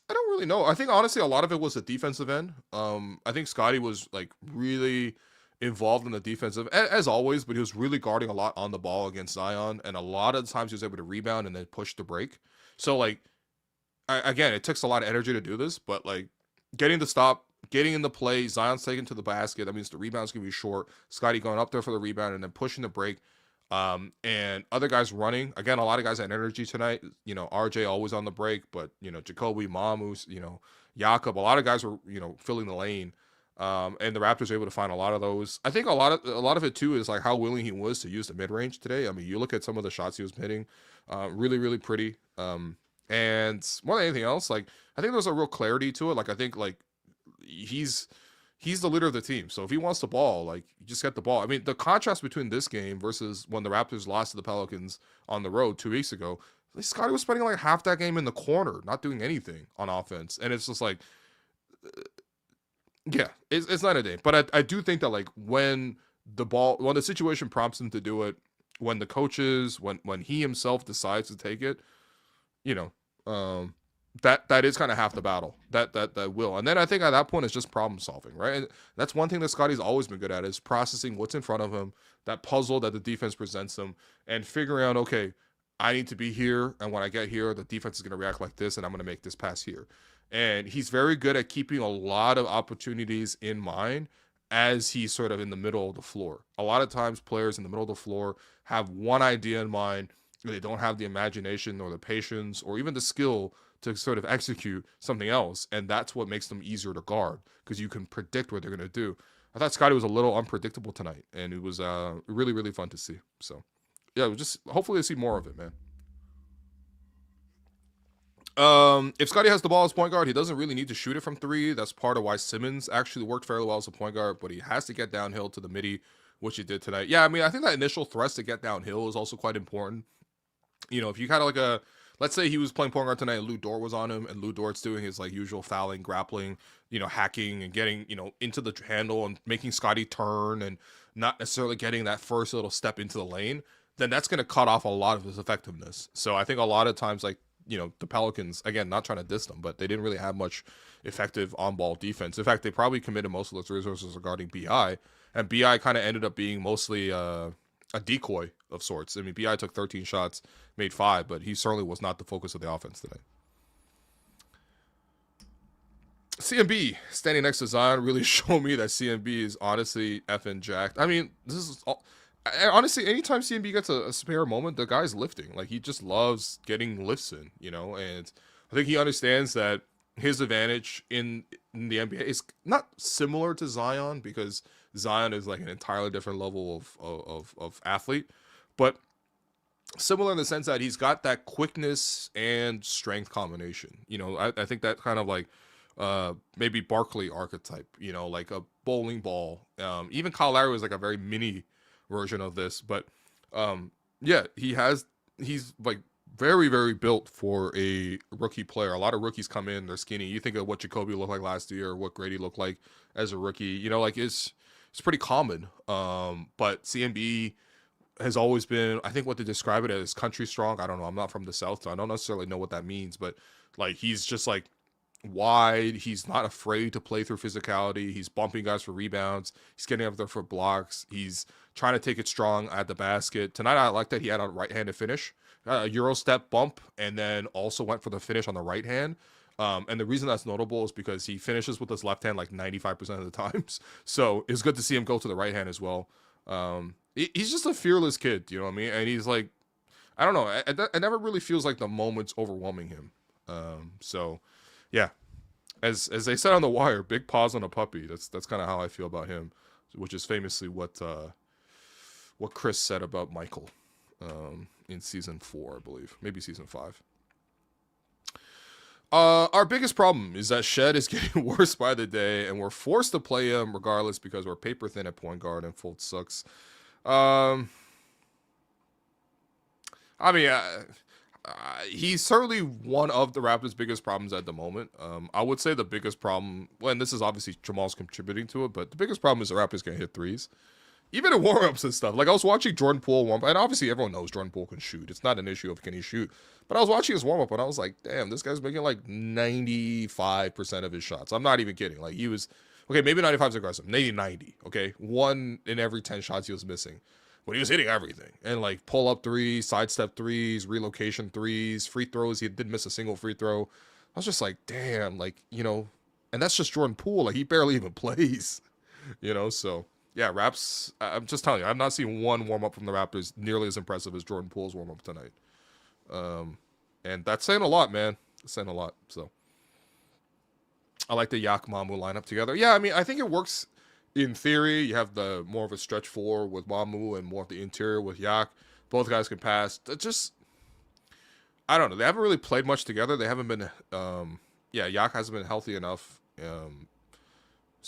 I don't really know. I think honestly a lot of it was the defensive end. I think Scotty was like really involved in the defensive as always, but he was really guarding a lot on the ball against Zion, and a lot of the times he was able to rebound and then push the break. So like again, it takes a lot of energy to do this, but like getting the stop, getting in the play, Zion's taken to the basket. That means the rebound's gonna be short. Scotty going up there for the rebound and then pushing the break. And other guys running. Again, a lot of guys had energy tonight. You know, RJ always on the break, but you know, Jacoby, Mamu, you know, Jakob, a lot of guys were, you know, filling the lane. And the Raptors were able to find a lot of those. I think a lot of it too is like how willing he was to use the mid range today. I mean, you look at some of the shots he was hitting, really, really pretty. And more than anything else, like I think there's a real clarity to it. Like I think like he's the leader of the team. So if he wants the ball, like you just get the ball. I mean, the contrast between this game versus when the Raptors lost to the Pelicans on the road 2 weeks ago, Scotty was spending like half that game in the corner, not doing anything on offense. And it's just like, yeah, it's night and day. But I do think that like when the situation prompts him to do it, when the coaches, when he himself decides to take it, you know, that is kind of half the battle. That will. And then I think at that point it's just problem solving, right? And that's one thing that Scotty's always been good at, is processing what's in front of him, that puzzle that the defense presents him, and figuring out, okay, I need to be here, and when I get here, the defense is going to react like this, and I'm going to make this pass here. And he's very good at keeping a lot of opportunities in mind as he's sort of in the middle of the floor. A lot of times players in the middle of the floor have one idea in mind. They don't have the imagination or the patience or even the skill to sort of execute something else. And that's what makes them easier to guard, because you can predict what they're going to do. I thought Scotty was a little unpredictable tonight, and it was really, really fun to see. So, yeah, just hopefully see more of it, man. If Scotty has the ball as point guard, he doesn't really need to shoot it from three. That's part of why Simmons actually worked fairly well as a point guard, but he has to get downhill to the midi, which he did tonight. Yeah, I mean, I think that initial thrust to get downhill is also quite important. You know, if you kind of like let's say he was playing point guard tonight and Lou Dort was on him, and Lou Dort's doing his like usual fouling, grappling, you know, hacking and getting, you know, into the handle and making Scotty turn and not necessarily getting that first little step into the lane, then that's going to cut off a lot of his effectiveness. So I think a lot of times, like, you know, the Pelicans, again, not trying to diss them, but they didn't really have much effective on-ball defense. In fact, they probably committed most of those resources regarding BI, and BI kind of ended up being mostly a decoy of sorts. I mean, BI took 13 shots, made 5, but he certainly was not the focus of the offense today. CMB standing next to Zion really showed me that CMB is honestly effing jacked. I mean, this is all, honestly, anytime CMB gets a spare moment, the guy's lifting. Like, he just loves getting lifts in, you know, and I think he understands that his advantage in the NBA is not similar to Zion, because Zion is like an entirely different level of athlete, but similar in the sense that he's got that quickness and strength combination. You know, I think that kind of like maybe Barkley archetype, you know, like a bowling ball. Even Kyle Lowry was like a very mini version of this, but yeah, he's like very, very built for a rookie player. A lot of rookies come in, they're skinny. You think of what Jakob looked like last year, or what Grady looked like as a rookie, you know, like it's pretty common. But CMB has always been, I think what they describe it as, country strong. I don't know. I'm not from the South, so I don't necessarily know what that means, but like, he's just like wide. He's not afraid to play through physicality. He's bumping guys for rebounds. He's getting up there for blocks. He's trying to take it strong at the basket. Tonight, I like that he had a right-handed finish, a Euro step bump, and then also went for the finish on the right hand. And the reason that's notable is because he finishes with his left hand like 95% of the times. So it's good to see him go to the right hand as well. He's just a fearless kid, you know what I mean? And he's like, I don't know, it never really feels like the moment's overwhelming him. So yeah, as they said on The Wire, big paws on a puppy. That's kind of how I feel about him, which is famously what Chris said about Michael in season 4, I believe, maybe season 5. Our biggest problem is that Shed is getting worse by the day, and we're forced to play him regardless because we're paper thin at point guard and Fultz sucks. I mean, he's certainly one of the Raptors' biggest problems at the moment. I would say the biggest problem, well, and this is obviously Jamal's contributing to it, but the biggest problem is the Raptors can't hit threes. Even in warm-ups and stuff. Like, I was watching Jordan Poole warm up, and obviously everyone knows Jordan Poole can shoot. It's not an issue of can he shoot. But I was watching his warm-up, and I was like, damn, this guy's making like 95% of his shots. I'm not even kidding. Like, he was, okay, maybe 95 is aggressive. Maybe 90, okay? 1 in every 10 shots he was missing. But he was hitting everything. And, like, pull-up threes, sidestep threes, relocation threes, free throws. He didn't miss a single free throw. I was just like, damn, like, you know, and that's just Jordan Poole. Like, he barely even plays, you know, so. Yeah, Raps, I'm just telling you, I've not seen one warm-up from the Raptors nearly as impressive as Jordan Poole's warm-up tonight. And that's saying a lot, man. It's saying a lot, so. I like the Yak Mamu lineup together. Yeah, I mean, I think it works in theory. You have the more of a stretch 4 with Mamu and more of the interior with Yak. Both guys can pass. It just, I don't know. They haven't really played much together. They haven't been, Yak hasn't been healthy enough.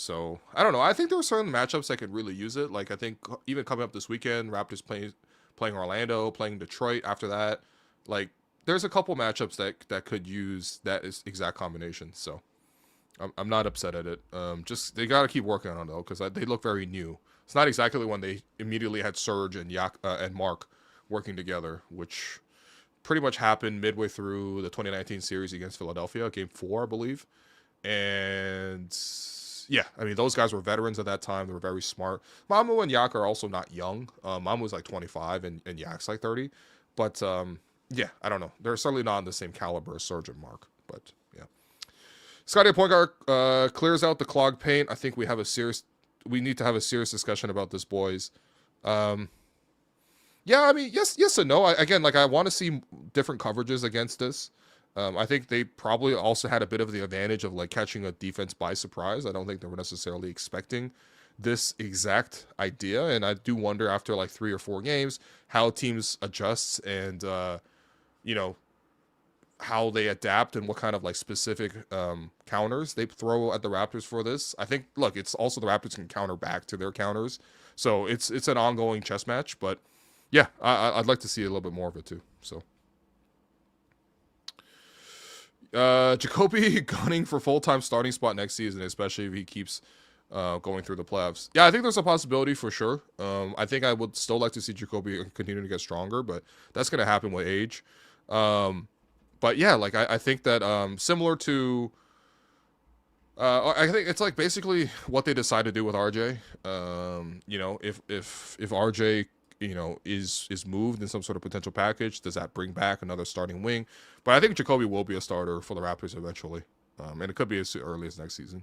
So, I don't know. I think there are certain matchups that could really use it. Like, I think even coming up this weekend, Raptors playing Orlando, playing Detroit after that. Like, there's a couple matchups that could use that exact combination. So, I'm not upset at it. Just, they got to keep working on it, though, because they look very new. It's not exactly when they immediately had Serge and Yak and Mark working together, which pretty much happened midway through the 2019 series against Philadelphia, Game 4, I believe. And yeah, I mean, those guys were veterans at that time. They were very smart. Mamu and Yak are also not young. Mamu's like 25 and Yak's like 30. But yeah, I don't know. They're certainly not on the same caliber as Serge and Mark. But yeah. Scotty, point guard, clears out the clogged paint. I think we need to have a serious discussion about this, boys. Yeah, I mean, yes and no. I want to see different coverages against this. I think they probably also had a bit of the advantage of like catching a defense by surprise. I don't think they were necessarily expecting this exact idea, and I do wonder after like 3 or 4 games how teams adjust and how they adapt and what kind of like specific counters they throw at the Raptors for this. I think, look, it's also the Raptors can counter back to their counters, so it's an ongoing chess match, but. Yeah, I'd like to see a little bit more of it too. So, Jakobi gunning for full-time starting spot next season, especially if he keeps going through the playoffs. Yeah, I think there's a possibility for sure. I think I would still like to see Jakobi continue to get stronger, but that's going to happen with age. But yeah, like I think that similar to, I think it's like basically what they decide to do with RJ. If RJ is moved in some sort of potential package, does that bring back another starting wing? But I think Jakobi will be a starter for the Raptors eventually. And it could be as early as next season.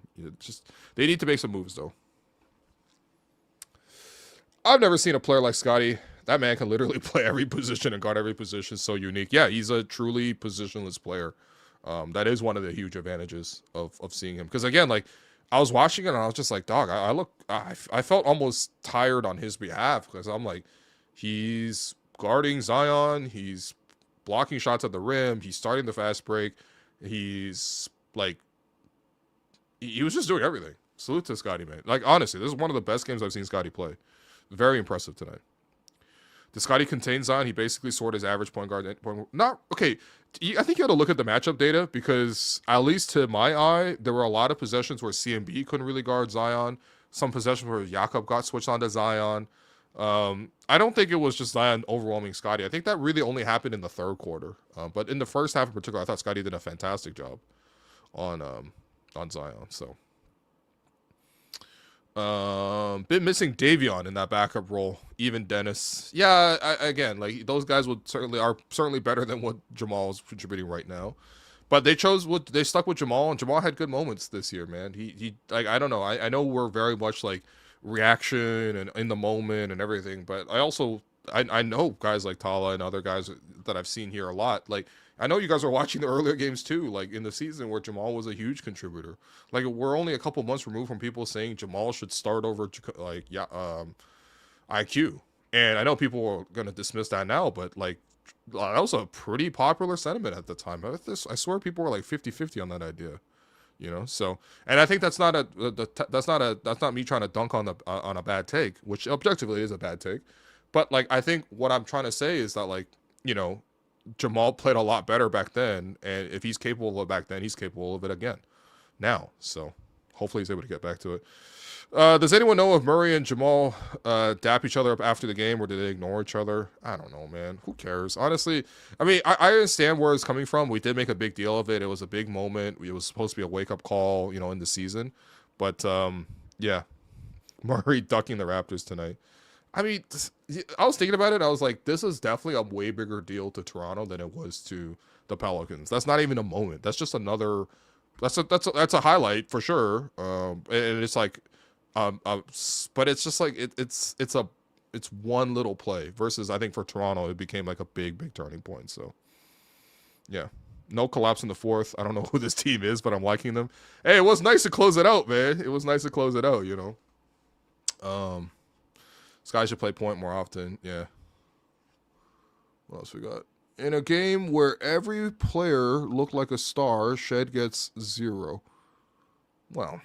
They need to make some moves, though. I've never seen a player like Scotty. That man can literally play every position and guard every position. So unique. Yeah, he's a truly positionless player. That is one of the huge advantages of seeing him. Because, again, like, I was watching it and I was just like, dog, I felt almost tired on his behalf because I'm like, he's guarding Zion. He's blocking shots at the rim. He's starting the fast break. He's like, he was just doing everything. Salute to Scotty, man. Like, honestly, this is one of the best games I've seen Scotty play. Very impressive tonight. Did Scotty contain Zion? He basically scored his average point guard. Not okay. I think you got to look at the matchup data because, at least to my eye, there were a lot of possessions where CMB couldn't really guard Zion. Some possessions where Jakob got switched onto Zion. I don't think it was just Zion overwhelming Scotty. I think that really only happened in the third quarter. But in the first half in particular, I thought Scotty did a fantastic job on Zion. So, been missing Davion in that backup role. Even Dennis. Yeah, again, like those guys are certainly better than what Jamal is contributing right now. But they stuck with Jamal, and Jamal had good moments this year, man. He like, I don't know. I know we're very much like reaction and in the moment and everything, but I know guys like Tala and other guys that I've seen here a lot. Like, I know you guys are watching the earlier games too, like in the season where Jamal was a huge contributor. Like, we're only a couple months removed from people saying Jamal should start over IQ. And I know people are going to dismiss that now, but like, that was a pretty popular sentiment at the time. I swear people were like 50-50 on that idea, So, and I think that's not me trying to dunk on a bad take, which objectively is a bad take. But like, I think what I'm trying to say is that, like, Jamal played a lot better back then, and if he's capable of it back then, he's capable of it again now. So hopefully he's able to get back to it. Does anyone know if Murray and Jamal dap each other up after the game, or did they ignore each other? I don't know, man. Who cares? Honestly, I mean, I understand where it's coming from. We did make a big deal of it. It was a big moment. It was supposed to be a wake-up call, in the season. But, yeah, Murray ducking the Raptors tonight. I mean, I was thinking about it. I was like, this is definitely a way bigger deal to Toronto than it was to the Pelicans. That's not even a moment. That's just another. That's a highlight for sure. And it's like, but it's just like it's one little play versus, I think for Toronto it became like a big turning point. So yeah, no collapse in the fourth. I don't know who this team is, but I'm liking them. Hey, it was nice to close it out, man. It was nice to close it out. Sky should play point more often. Yeah. What else we got? In a game where every player looked like a star, Shed gets 0. Well,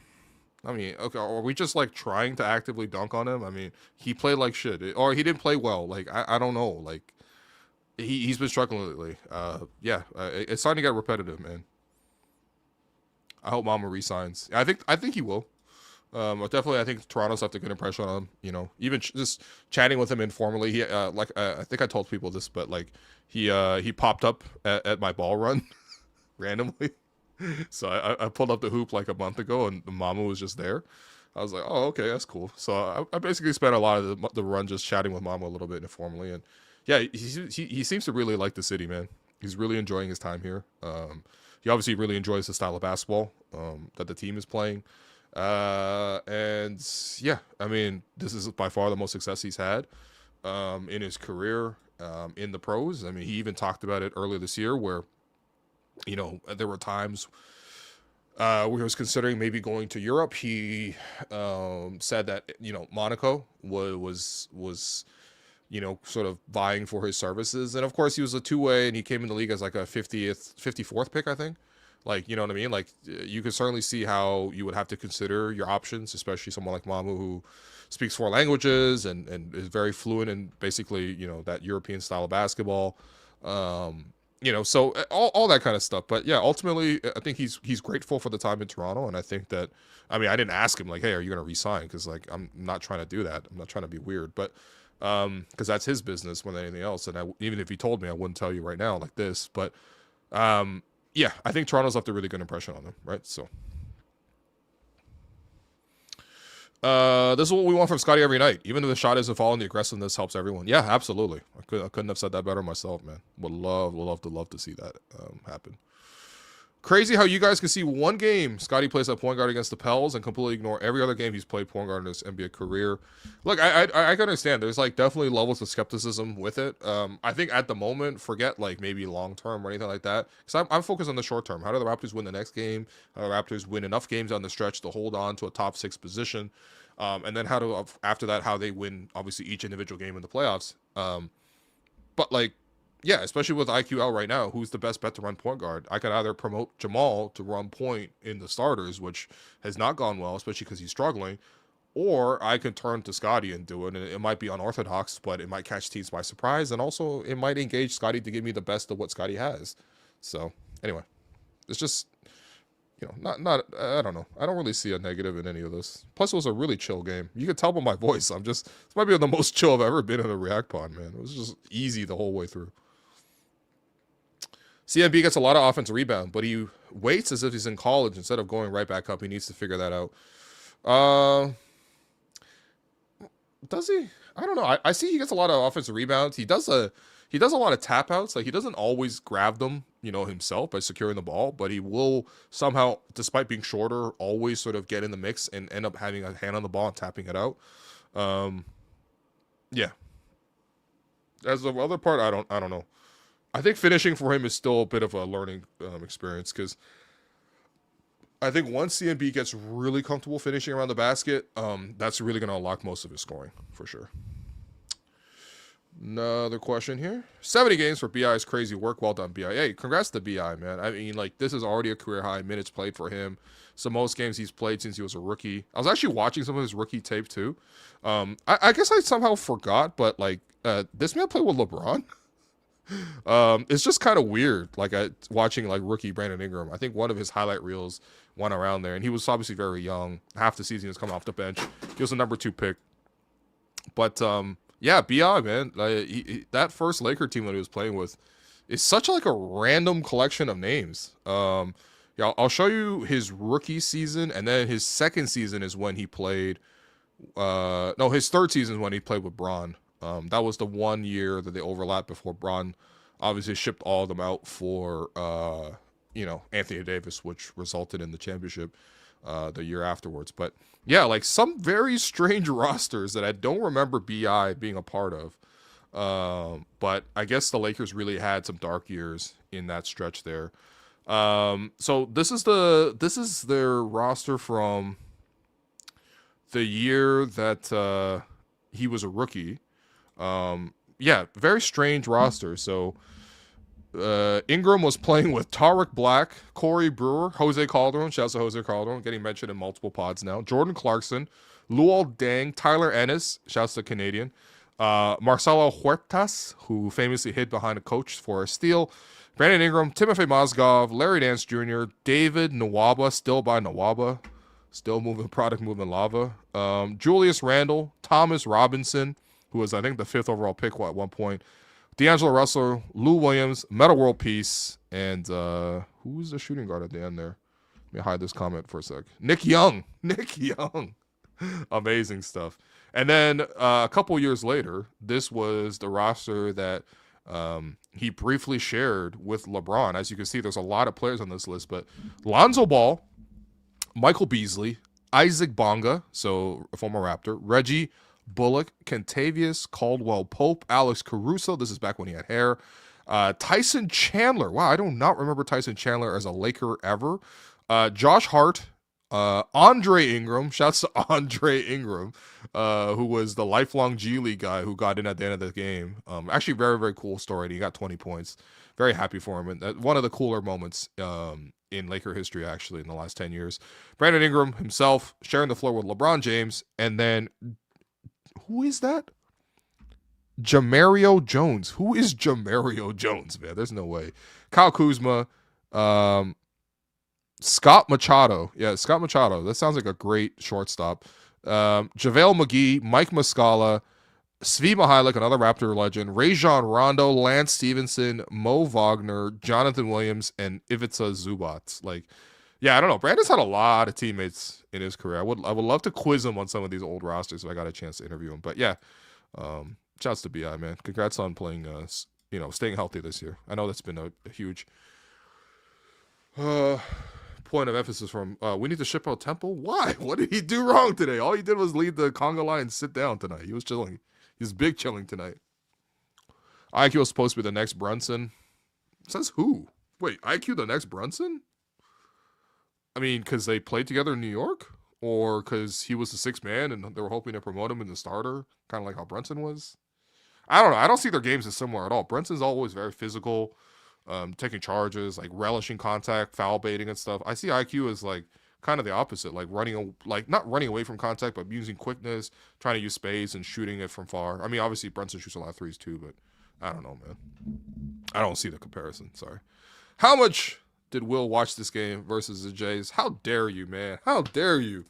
I mean, okay, are we just like trying to actively dunk on him? I mean, he played like shit, or he didn't play well. Like, I don't know. Like, he's been struggling lately. Yeah, it's starting to get repetitive, man. I hope Mamu resigns. I think he will. Definitely, I think Toronto's left a good impression on him. You know, even just chatting with him informally. He I think I told people this, but like he popped up at my ball run randomly. So I pulled up the hoop like a month ago, and the Mamu was just there. I was like, oh, okay, that's cool. So I basically spent a lot of the run just chatting with Mamu a little bit informally, and yeah, he seems to really like the city, man. He's really enjoying his time here. He obviously really enjoys the style of basketball that the team is playing. And yeah, I mean, this is by far the most success he's had in his career in the pros. I mean, he even talked about it earlier this year where, you know, there were times where he was considering maybe going to Europe. He said that, you know, Monaco was you know, sort of vying for his services. And of course, he was a two-way, and he came in the league as like a 54th pick, I think. Like, you know what I mean? Like, you can certainly see how you would have to consider your options, especially someone like Mamu who speaks 4 languages and is very fluent in basically, you know, that European style of basketball. You know, so all that kind of stuff. But yeah, ultimately, I think he's grateful for the time in Toronto. And I think that, I mean, I didn't ask him like, hey, are you going to resign? Because like, I'm not trying to do that. I'm not trying to be weird. But because that's his business more than anything else. And even if he told me, I wouldn't tell you right now like this. But yeah, I think Toronto's left a really good impression on him, right? So this is what we want from Scotty every night. Even if the shot isn't falling, the aggressiveness helps everyone. Yeah, absolutely. I couldn't have said that better myself, man. Would love to see that happen. Crazy how you guys can see one game Scotty plays at point guard against the Pels and completely ignore every other game he's played point guard in his NBA career. Look, I can understand. There's like definitely levels of skepticism with it. I think at the moment, forget like maybe long term or anything like that, because I'm focused on the short term. How do the Raptors win the next game? How do the Raptors win enough games on the stretch to hold on to a top 6 position? And then how do after that how they win obviously each individual game in the playoffs? But like, yeah, especially with IQ out right now, who's the best bet to run point guard? I could either promote Jamal to run point in the starters, which has not gone well, especially because he's struggling, or I can turn to Scotty and do it. And it might be unorthodox, but it might catch teams by surprise, and also it might engage Scotty to give me the best of what Scotty has. So anyway, it's just, you know, not I don't know. I don't really see a negative in any of this. Plus, it was a really chill game. You could tell by my voice. This might be the most chill I've ever been in a React Pod, man. It was just easy the whole way through. CMB gets a lot of offensive rebound, but he waits as if he's in college instead of going right back up. He needs to figure that out. Does he? I don't know. I see he gets a lot of offensive rebounds. He does a lot of tap outs. Like, he doesn't always grab them, you know, himself by securing the ball, but he will somehow, despite being shorter, always sort of get in the mix and end up having a hand on the ball and tapping it out. Yeah. As the other part, I don't know. I think finishing for him is still a bit of a learning experience, because I think once CMB gets really comfortable finishing around the basket, that's really going to unlock most of his scoring, for sure. Another question here. 70 games for BI's crazy work. Well done, BI. Hey, congrats to BI, man. I mean, like, this is already a career high minutes played for him. So most games he's played since he was a rookie. I was actually watching some of his rookie tape, too. I guess I somehow forgot, but, like, this man played with LeBron. It's just kind of weird, like watching like rookie Brandon Ingram. I think one of his highlight reels went around there, and he was obviously very young. Half the season he was coming off the bench. He was a number 2 pick. But yeah, BI, man, that first Laker team that he was playing with is such like a random collection of names. Yeah, I'll show you his rookie season, and then his second season is when he played. No, his third season is when he played with Bron. That was the 1 year that they overlapped before Bron obviously shipped all of them out for, you know, Anthony Davis, which resulted in the championship the year afterwards. But yeah, like some very strange rosters that I don't remember BI being a part of. But I guess the Lakers really had some dark years in that stretch there. So this is their roster from the year that he was a rookie. Yeah, very strange roster. So Ingram was playing with Tariq Black, Corey Brewer, Jose Calderon. Shouts to Jose Calderon, getting mentioned in multiple pods now. Jordan Clarkson, Luol Deng, Tyler Ennis. Shouts to Canadian. Marcelo Huertas, who famously hid behind a coach for a steal. Brandon Ingram, Timofey Mozgov, Larry Nance Jr., David Nwaba, still by Nwaba. Still moving product, moving lava. Julius Randle, Thomas Robinson, who was, I think, the 5th overall pick at one point. D'Angelo Russell, Lou Williams, Meta World Peace, and who's the shooting guard at the end there? Let me hide this comment for a sec. Nick Young. Nick Young. Amazing stuff. And then a couple years later, this was the roster that he briefly shared with LeBron. As you can see, there's a lot of players on this list, but Lonzo Ball, Michael Beasley, Isaac Bonga, so a former Raptor, Reggie Bullock, Kentavious Caldwell-Pope, Alex Caruso, this is back when he had hair, Tyson Chandler. Wow, I do not remember Tyson Chandler as a Laker ever. Josh Hart, Andre Ingram, shouts to Andre Ingram, who was the lifelong G League guy who got in at the end of the game. Actually, very, very cool story. And he got 20 points. Very happy for him. And one of the cooler moments in Laker history, actually, in the last 10 years. Brandon Ingram himself sharing the floor with LeBron James. And then, who is that? Jamario Jones. Who is Jamario Jones, man? There's no way. Kyle Kuzma, Scott Machado. Yeah, Scott Machado. That sounds like a great shortstop. JaVale McGee, Mike Muscala, Svi Mihalik, another Raptor legend, Rajon Rondo, Lance Stevenson, Mo Wagner, Jonathan Williams, and Ivica Zubac. Like, yeah, I don't know. Brandon's had a lot of teammates in his career. I would love to quiz him on some of these old rosters if I got a chance to interview him. But yeah, shouts to BI, man. Congrats on playing, staying healthy this year. I know that's been a huge point of emphasis from we need to ship out Temple. Why? What did he do wrong today? All he did was lead the conga line and sit down tonight. He was chilling. He's big chilling tonight. IQ was supposed to be the next Brunson. Says who? Wait, IQ the next Brunson? I mean, because they played together in New York, or because he was the 6th man and they were hoping to promote him in the starter, kind of like how Brunson was. I don't know. I don't see their games as similar at all. Brunson's always very physical. Taking charges, like relishing contact, foul baiting and stuff. I see IQ as like kind of the opposite, like not running away from contact, but using quickness, trying to use space and shooting it from far. I mean, obviously Brunson shoots a lot of threes too, but I don't know, man. I don't see the comparison. Sorry. How much did Will watch this game versus the Jays? How dare you, man? How dare you?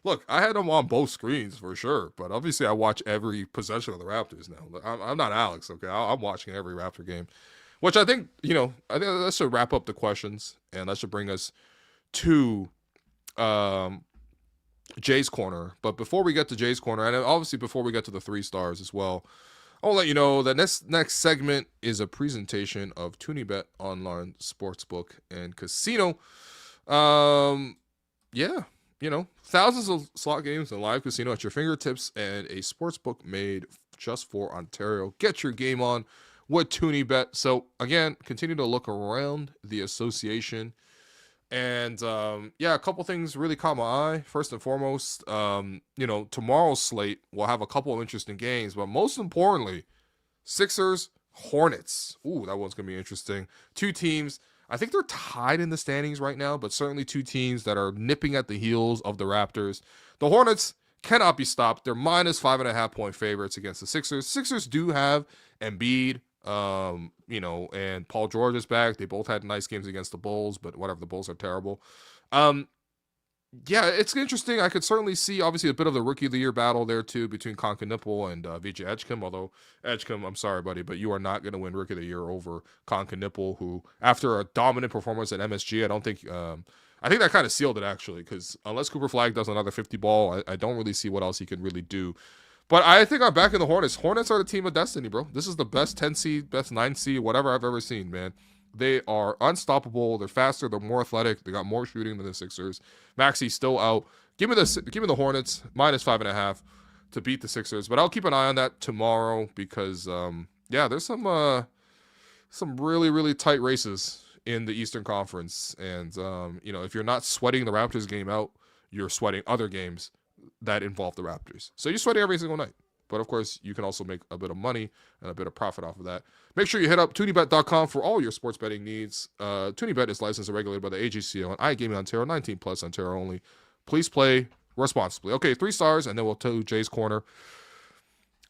Look, I had them on both screens for sure, but obviously I watch every possession of the Raptors now. I'm not Alex, okay? I'm watching every Raptor game. Which I think, I think that should wrap up the questions, and that should bring us to Jay's Corner. But before we get to Jay's Corner, and obviously before we get to the 3 stars as well, I'll let you know that next segment is a presentation of ToonieBet Online Sportsbook and Casino. Thousands of slot games and live casino at your fingertips, and a sportsbook made just for Ontario. Get your game on with ToonieBet. So again, continue to look around the association, and a couple things really caught my eye. First and foremost, tomorrow's slate will have a couple of interesting games, but most importantly, Sixers Hornets. Ooh, that one's gonna be interesting. 2 teams, I think they're tied in the standings right now, but certainly 2 teams that are nipping at the heels of the Raptors. The Hornets cannot be stopped. They're minus 5.5 point favorites against the Sixers. Sixers do have Embiid, and Paul George is back. They both had nice games against the Bulls, but whatever, the Bulls are terrible. It's interesting. I could certainly see, obviously, a bit of the Rookie of the Year battle there, too, between Conca-Nipple and VJ Edgecombe, although Edgecombe, I'm sorry, buddy, but you are not going to win Rookie of the Year over Conca-Nipple, who, after a dominant performance at MSG, I think that kind of sealed it, actually, because unless Cooper Flagg does another 50 ball, I don't really see what else he could really do. But I think I'm back in the Hornets. Hornets are the team of destiny, bro. This is the best 10 seed, best 9 seed, whatever I've ever seen, man. They are unstoppable. They're faster. They're more athletic. They got more shooting than the Sixers. Maxey's still out. Give me the Hornets minus 5.5 to beat the Sixers. But I'll keep an eye on that tomorrow because there's some really, really tight races in the Eastern Conference. And if you're not sweating the Raptors game out, you're sweating other games that involve the Raptors. So you're sweating every single night. But of course, you can also make a bit of money and a bit of profit off of that. Make sure you hit up ToonieBet.com for all your sports betting needs. ToonieBet is licensed and regulated by the AGCO and iGaming Ontario, 19 plus Ontario only. Please play responsibly. Okay, 3 stars, and then we'll tell Jay's Corner.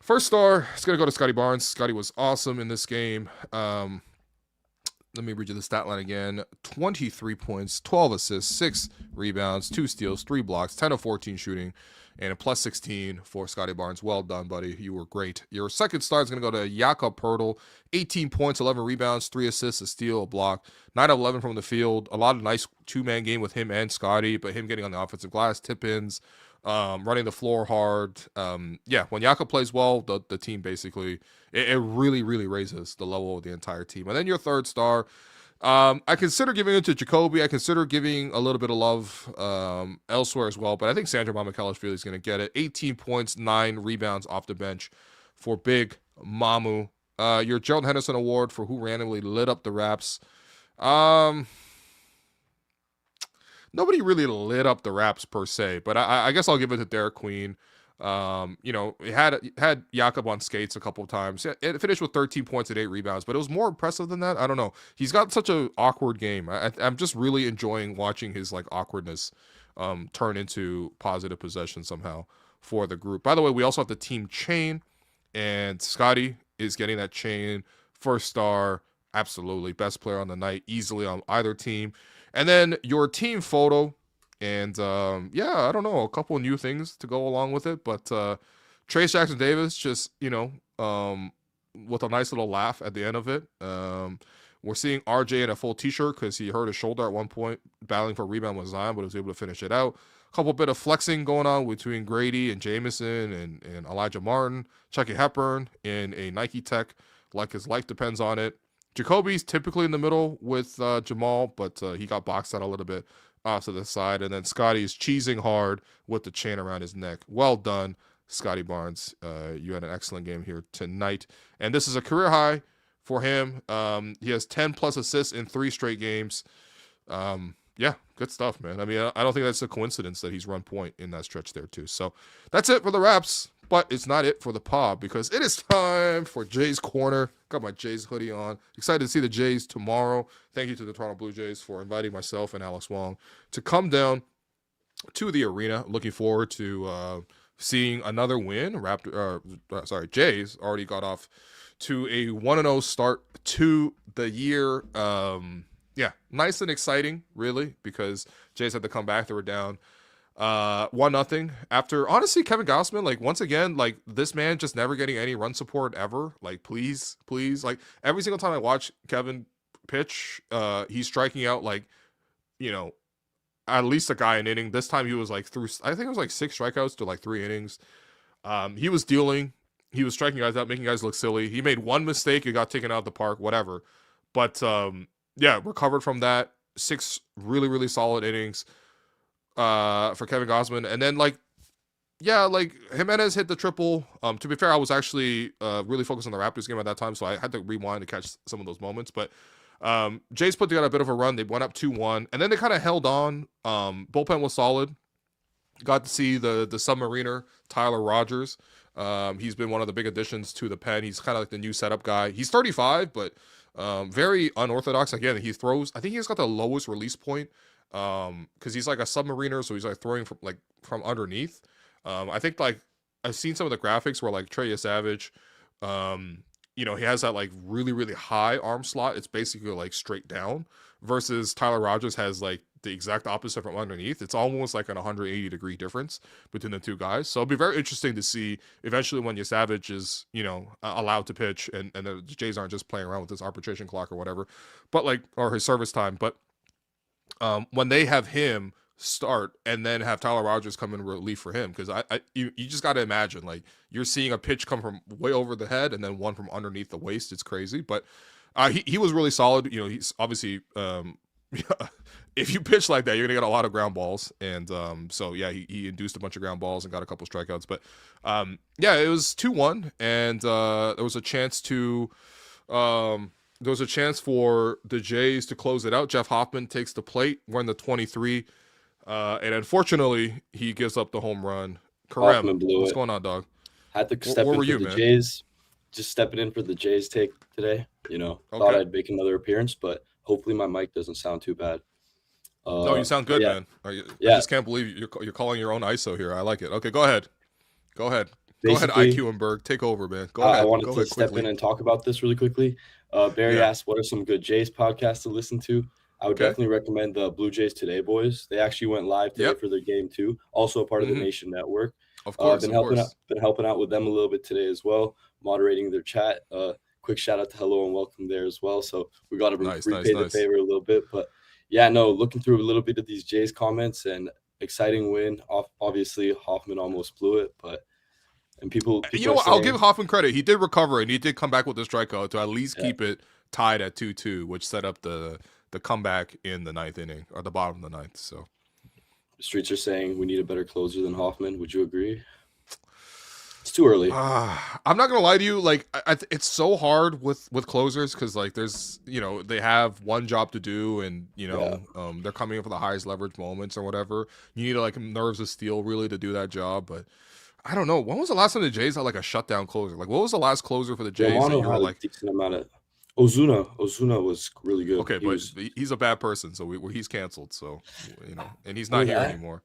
First star, it's going to go to Scottie Barnes. Scottie was awesome in this game. Let me read you the stat line again. 23 points, 12 assists, 6 rebounds, 2 steals, 3 blocks, 10 of 14 shooting, and a plus 16 for Scotty Barnes. Well done, buddy. You were great. Your second star is going to go to Jakob Poeltl. 18 points, 11 rebounds, 3 assists, a steal, a block, 9 of 11 from the field. A lot of nice two-man game with him and Scotty, but him getting on the offensive glass, tip-ins, running the floor hard. Yeah, when Jakob plays well, the team basically, it really, really raises the level of the entire team. And then your third star, I consider giving it to Jakobi. I consider giving a little bit of love elsewhere as well, but I think Sandro Mamukelashvili is going to get it. 18 points, 9 rebounds off the bench for big Mamu. Your Gerald Henderson award for who randomly lit up the Raps. Nobody really lit up the Raps per se, but I guess I'll give it to Derik Queen. It had Jakob on skates a couple of times. It finished with 13 points and 8 rebounds, but it was more impressive than that. I don't know. He's got such an awkward game. I'm just really enjoying watching his like awkwardness turn into positive possession somehow for the group. By the way, we also have the team chain, and Scotty is getting that chain. First star, absolutely best player on the night, easily on either team. And then your team photo. And, I don't know, a couple of new things to go along with it. But Trayce Jackson-Davis just, with a nice little laugh at the end of it. We're seeing RJ in a full T-shirt because he hurt his shoulder at one point, battling for a rebound with Zion, but was able to finish it out. A couple bit of flexing going on between Grady and Jameson and Elijah Martin. Chucky Hepburn in a Nike Tech, like his life depends on it. Jacoby's typically in the middle with Jamal, but he got boxed out a little bit off to the side. And then Scotty's cheesing hard with the chain around his neck. Well done, Scotty Barnes. You had an excellent game here tonight. And this is a career high for him. He has 10 plus assists in 3 straight games. Good stuff, man. I mean, I don't think that's a coincidence that he's run point in that stretch there too. So that's it for the Raps. But it's not it for the pod because it is time for Jays Corner. Got my Jays hoodie on. Excited to see the Jays tomorrow. Thank you to the Toronto Blue Jays for inviting myself and Alex Wong to come down to the arena. Looking forward to seeing another win. Jays already got off to a 1-0 start to the year. Nice and exciting, really, because Jays had to come back. They were down 1-0 after, honestly, Kevin Gausman, like, once again, like, this man just never getting any run support ever. Like, please, like, every single time I watch Kevin pitch, he's striking out, like, at least a guy an inning. This time he was like I think it was like 6 strikeouts to like 3 innings. He was striking guys out, making guys look silly. He made one mistake, it got taken out of the park, whatever. But recovered from that. 6 really, really solid innings for Kevin Gausman. And then Jimenez hit the triple. To be fair, I was actually really focused on the Raptors game at that time, so I had to rewind to catch some of those moments. But Jays put together a bit of a run. They went up 2-1, and then they kind of held on. Bullpen was solid. Got to see the submariner, Tyler Rogers. He's been one of the big additions to the pen. He's kind of like the new setup guy. He's 35, but very unorthodox. Again, he throws, I think he's got the lowest release point because he's like a submariner, so he's like throwing from underneath. I think like I've seen some of the graphics where like Trey Savage, he has that like really, really high arm slot. It's basically like straight down versus Tyler Rogers has like the exact opposite from underneath. It's almost like an 180-degree difference between the two guys. So it'll be very interesting to see eventually when Savage is, allowed to pitch and the Jays aren't just playing around with this arbitration clock or whatever, but or his service time. But when they have him start and then have Tyler Rogers come in relief for him, because you just got to imagine like you're seeing a pitch come from way over the head and then one from underneath the waist. It's crazy, but he was really solid. He's obviously if you pitch like that, you're gonna get a lot of ground balls, and he induced a bunch of ground balls and got a couple strikeouts. But it was 2-1, and there was a chance for the Jays to close it out. Jeff Hoffman takes the plate. We're in the 23. And unfortunately, he gives up the home run. Karem, what's going on, dog? Had to step in for the Jays. Just stepping in for the Jays take today. Thought I'd make another appearance, but hopefully my mic doesn't sound too bad. No, you sound good, man. I just can't believe you're calling your own ISO here. I like it. Okay, go ahead. Go ahead, IQ and Berg. Take over, man. Go ahead. I wanted Go to ahead step quickly. in and talk about this really quickly. Barry asked, what are some good Jays podcasts to listen to? I would definitely recommend the Blue Jays Today Boys. They actually went live today for their game 2. Also a part of the Nation Network. Of course, been helping out with them a little bit today as well, moderating their chat. Quick shout out to hello and welcome there as well. So we got to repay the favor a little bit. But yeah, no, looking through a little bit of these Jays comments, and exciting win. Obviously, Hoffman almost blew it, but people you know what? I'll give Hoffman credit. He did recover and he did come back with the strikeout to at least keep it tied at 2-2, which set up the comeback in the 9th inning or the bottom of the 9th. So the streets are saying we need a better closer than Hoffman. Would you agree? It's too early. I'm not gonna lie to you. Like, it's so hard with closers because like there's they have one job to do, and they're coming in for the highest leverage moments or whatever. You need like nerves of steel really to do that job. But I don't know. When was the last time the Jays had like a shutdown closer? Like, what was the last closer for the Jays? That you were like a decent amount of Ozuna was really good. Okay, he's a bad person, so he's canceled. So and he's not here anymore.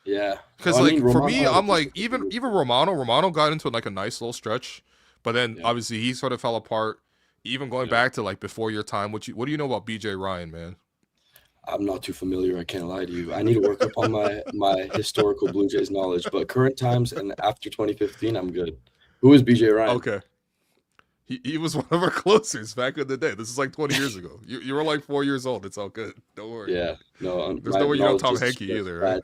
Yeah, because for me, I'm like even Romano got into like a nice little stretch, but then obviously he sort of fell apart. Even going back to like before your time, what do you know about BJ Ryan, man? I'm not too familiar. I can't lie to you. I need to work up on my historical Blue Jays knowledge, but current times and after 2015, I'm good. Who is BJ Ryan? Okay. He was one of our closers back in the day. This is like 20 years ago. You were like 4 years old. It's all good. Don't worry. Yeah. No. There's no way you know Tom Henke either, right?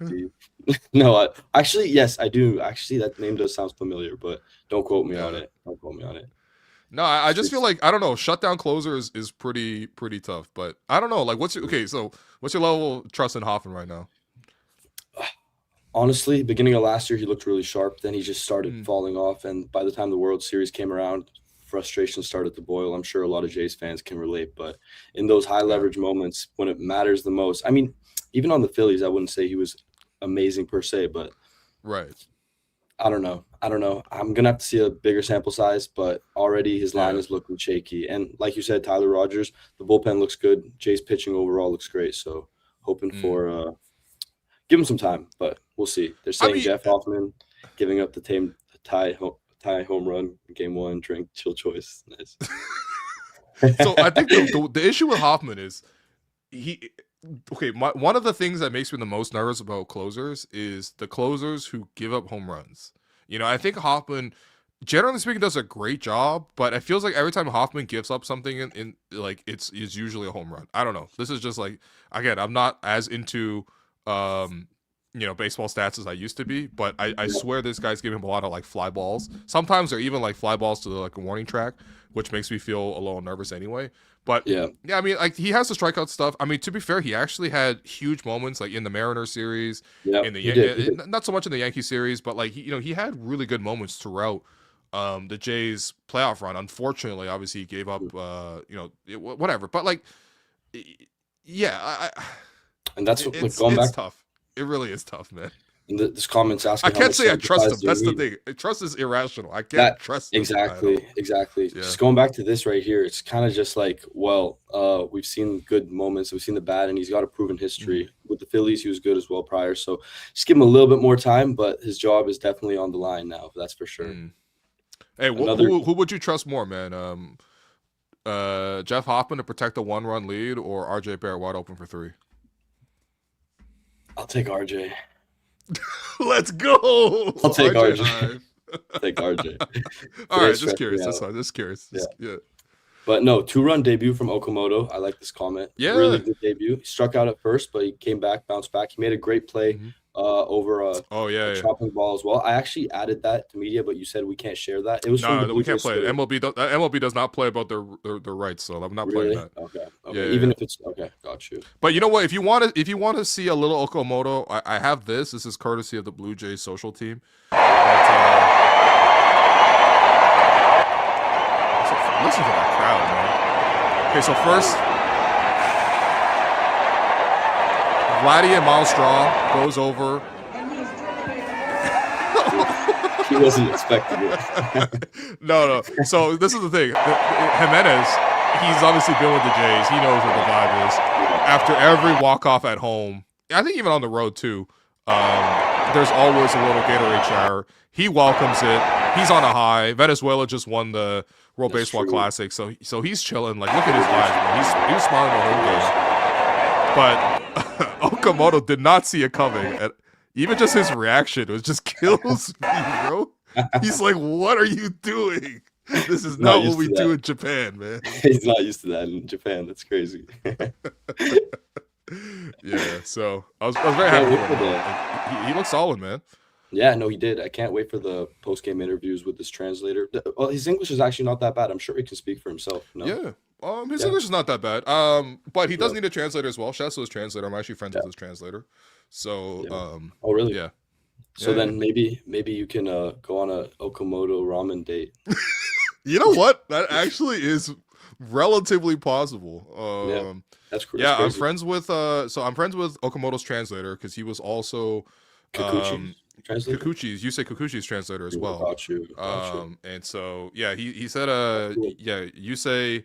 No. Actually, yes, I do. Actually, that name does sound familiar, but don't quote me on it. Don't quote me on it. No, I just feel like, I don't know, shutdown closer is pretty tough. But I don't know. Like, what's your level of trust in Hoffman right now? Honestly, beginning of last year, he looked really sharp. Then he just started falling off. And by the time the World Series came around, frustration started to boil. I'm sure a lot of Jays fans can relate, but in those high leverage moments when it matters the most, I mean, even on the Phillies, I wouldn't say he was amazing per se, but I don't know. I'm gonna have to see a bigger sample size, but already his line is looking shaky. And like you said, Tyler Rogers, the bullpen looks good. Jays pitching overall looks great. So hoping for give him some time, but we'll see. They're saying Jeff Hoffman giving up the tie home run, game 1, drink, chill choice. Nice. So I think the issue with Hoffman is one of the things that makes me the most nervous about closers is the closers who give up home runs. I think Hoffman, generally speaking, does a great job, but it feels like every time Hoffman gives up something in like it's usually a home run. I don't know. This is just like, again, I'm not as into baseball stats as I used to be, but I swear this guy's giving him a lot of like fly balls. Sometimes they're even like fly balls to like a warning track, which makes me feel a little nervous anyway. But yeah, I mean, like he has the strikeout stuff. I mean, to be fair, he actually had huge moments like in the Mariners series, in the not so much in the Yankee series, but like he had really good moments throughout the Jays playoff run. Unfortunately, obviously he gave up whatever. But like, and that's what it's going back. Tough. It really is tough, man. And this comment's asking. I can't say I trust him. That's the thing. Trust is irrational. I can't trust him. Exactly. Yeah. Just going back to this right here, it's kind of just like, we've seen good moments, we've seen the bad, and he's got a proven history. With the Phillies, he was good as well prior. So just give him a little bit more time, but his job is definitely on the line now. That's for sure. Hey, who would you trust more, man? Jeff Hoffman to protect a 1-run lead, or RJ Barrett wide open for 3? I'll take RJ. Let's go. I'll take RJ. Take RJ. All right, just curious. That's fine. Just curious. Yeah. But no, 2-run debut from Okamoto. I like this comment. Yeah. Really good debut. He struck out at first, but he came back, bounced back. He made a great play over a chopping ball as well. I actually added that to media, but you said we can't share that. It was we can't play it. MLB does not play about their rights, so I'm not playing that. Okay. Yeah, even if it's okay, got you. But you know what? If you want to see a little Okamoto, I have this. This is courtesy of the Blue Jays social team. Listen to that crowd, man. Okay, so first, Vladdy and Miles Straw goes over. He wasn't expecting it. No. So this is the thing. Jimenez, he's obviously been with the Jays. He knows what the vibe is. After every walk-off at home, I think even on the road too, there's always a little Gatorade shower. He welcomes it. he's on a high. Venezuela just won the World That's Baseball true. Classic, so he's chilling. Like, look at his eyes, bro. He was smiling the whole game. But Okamoto did not see it coming. And even just his reaction was just kills me, bro. He's like, "What are you doing? This is not what we do in Japan, man." He's not used to that in Japan. That's crazy. Yeah, so I was very happy for him. Like, he looks solid, man. Yeah, no, he did. I can't wait for the post-game interviews with this translator. Well, his English is actually not that bad. I'm sure he can speak for himself. No? Yeah. His English is not that bad. But he does need a translator as well. Shouts to his translator. I'm actually friends with his translator. So, oh, really? Yeah. So then maybe you can go on a Okamoto ramen date. You know what? That actually is relatively possible. That's crazy. Yeah, I'm friends with Okamoto's translator because he was also Kikuchi's Kikuchi's translator as well. Got you. And so yeah, he said Cool. yeah, you say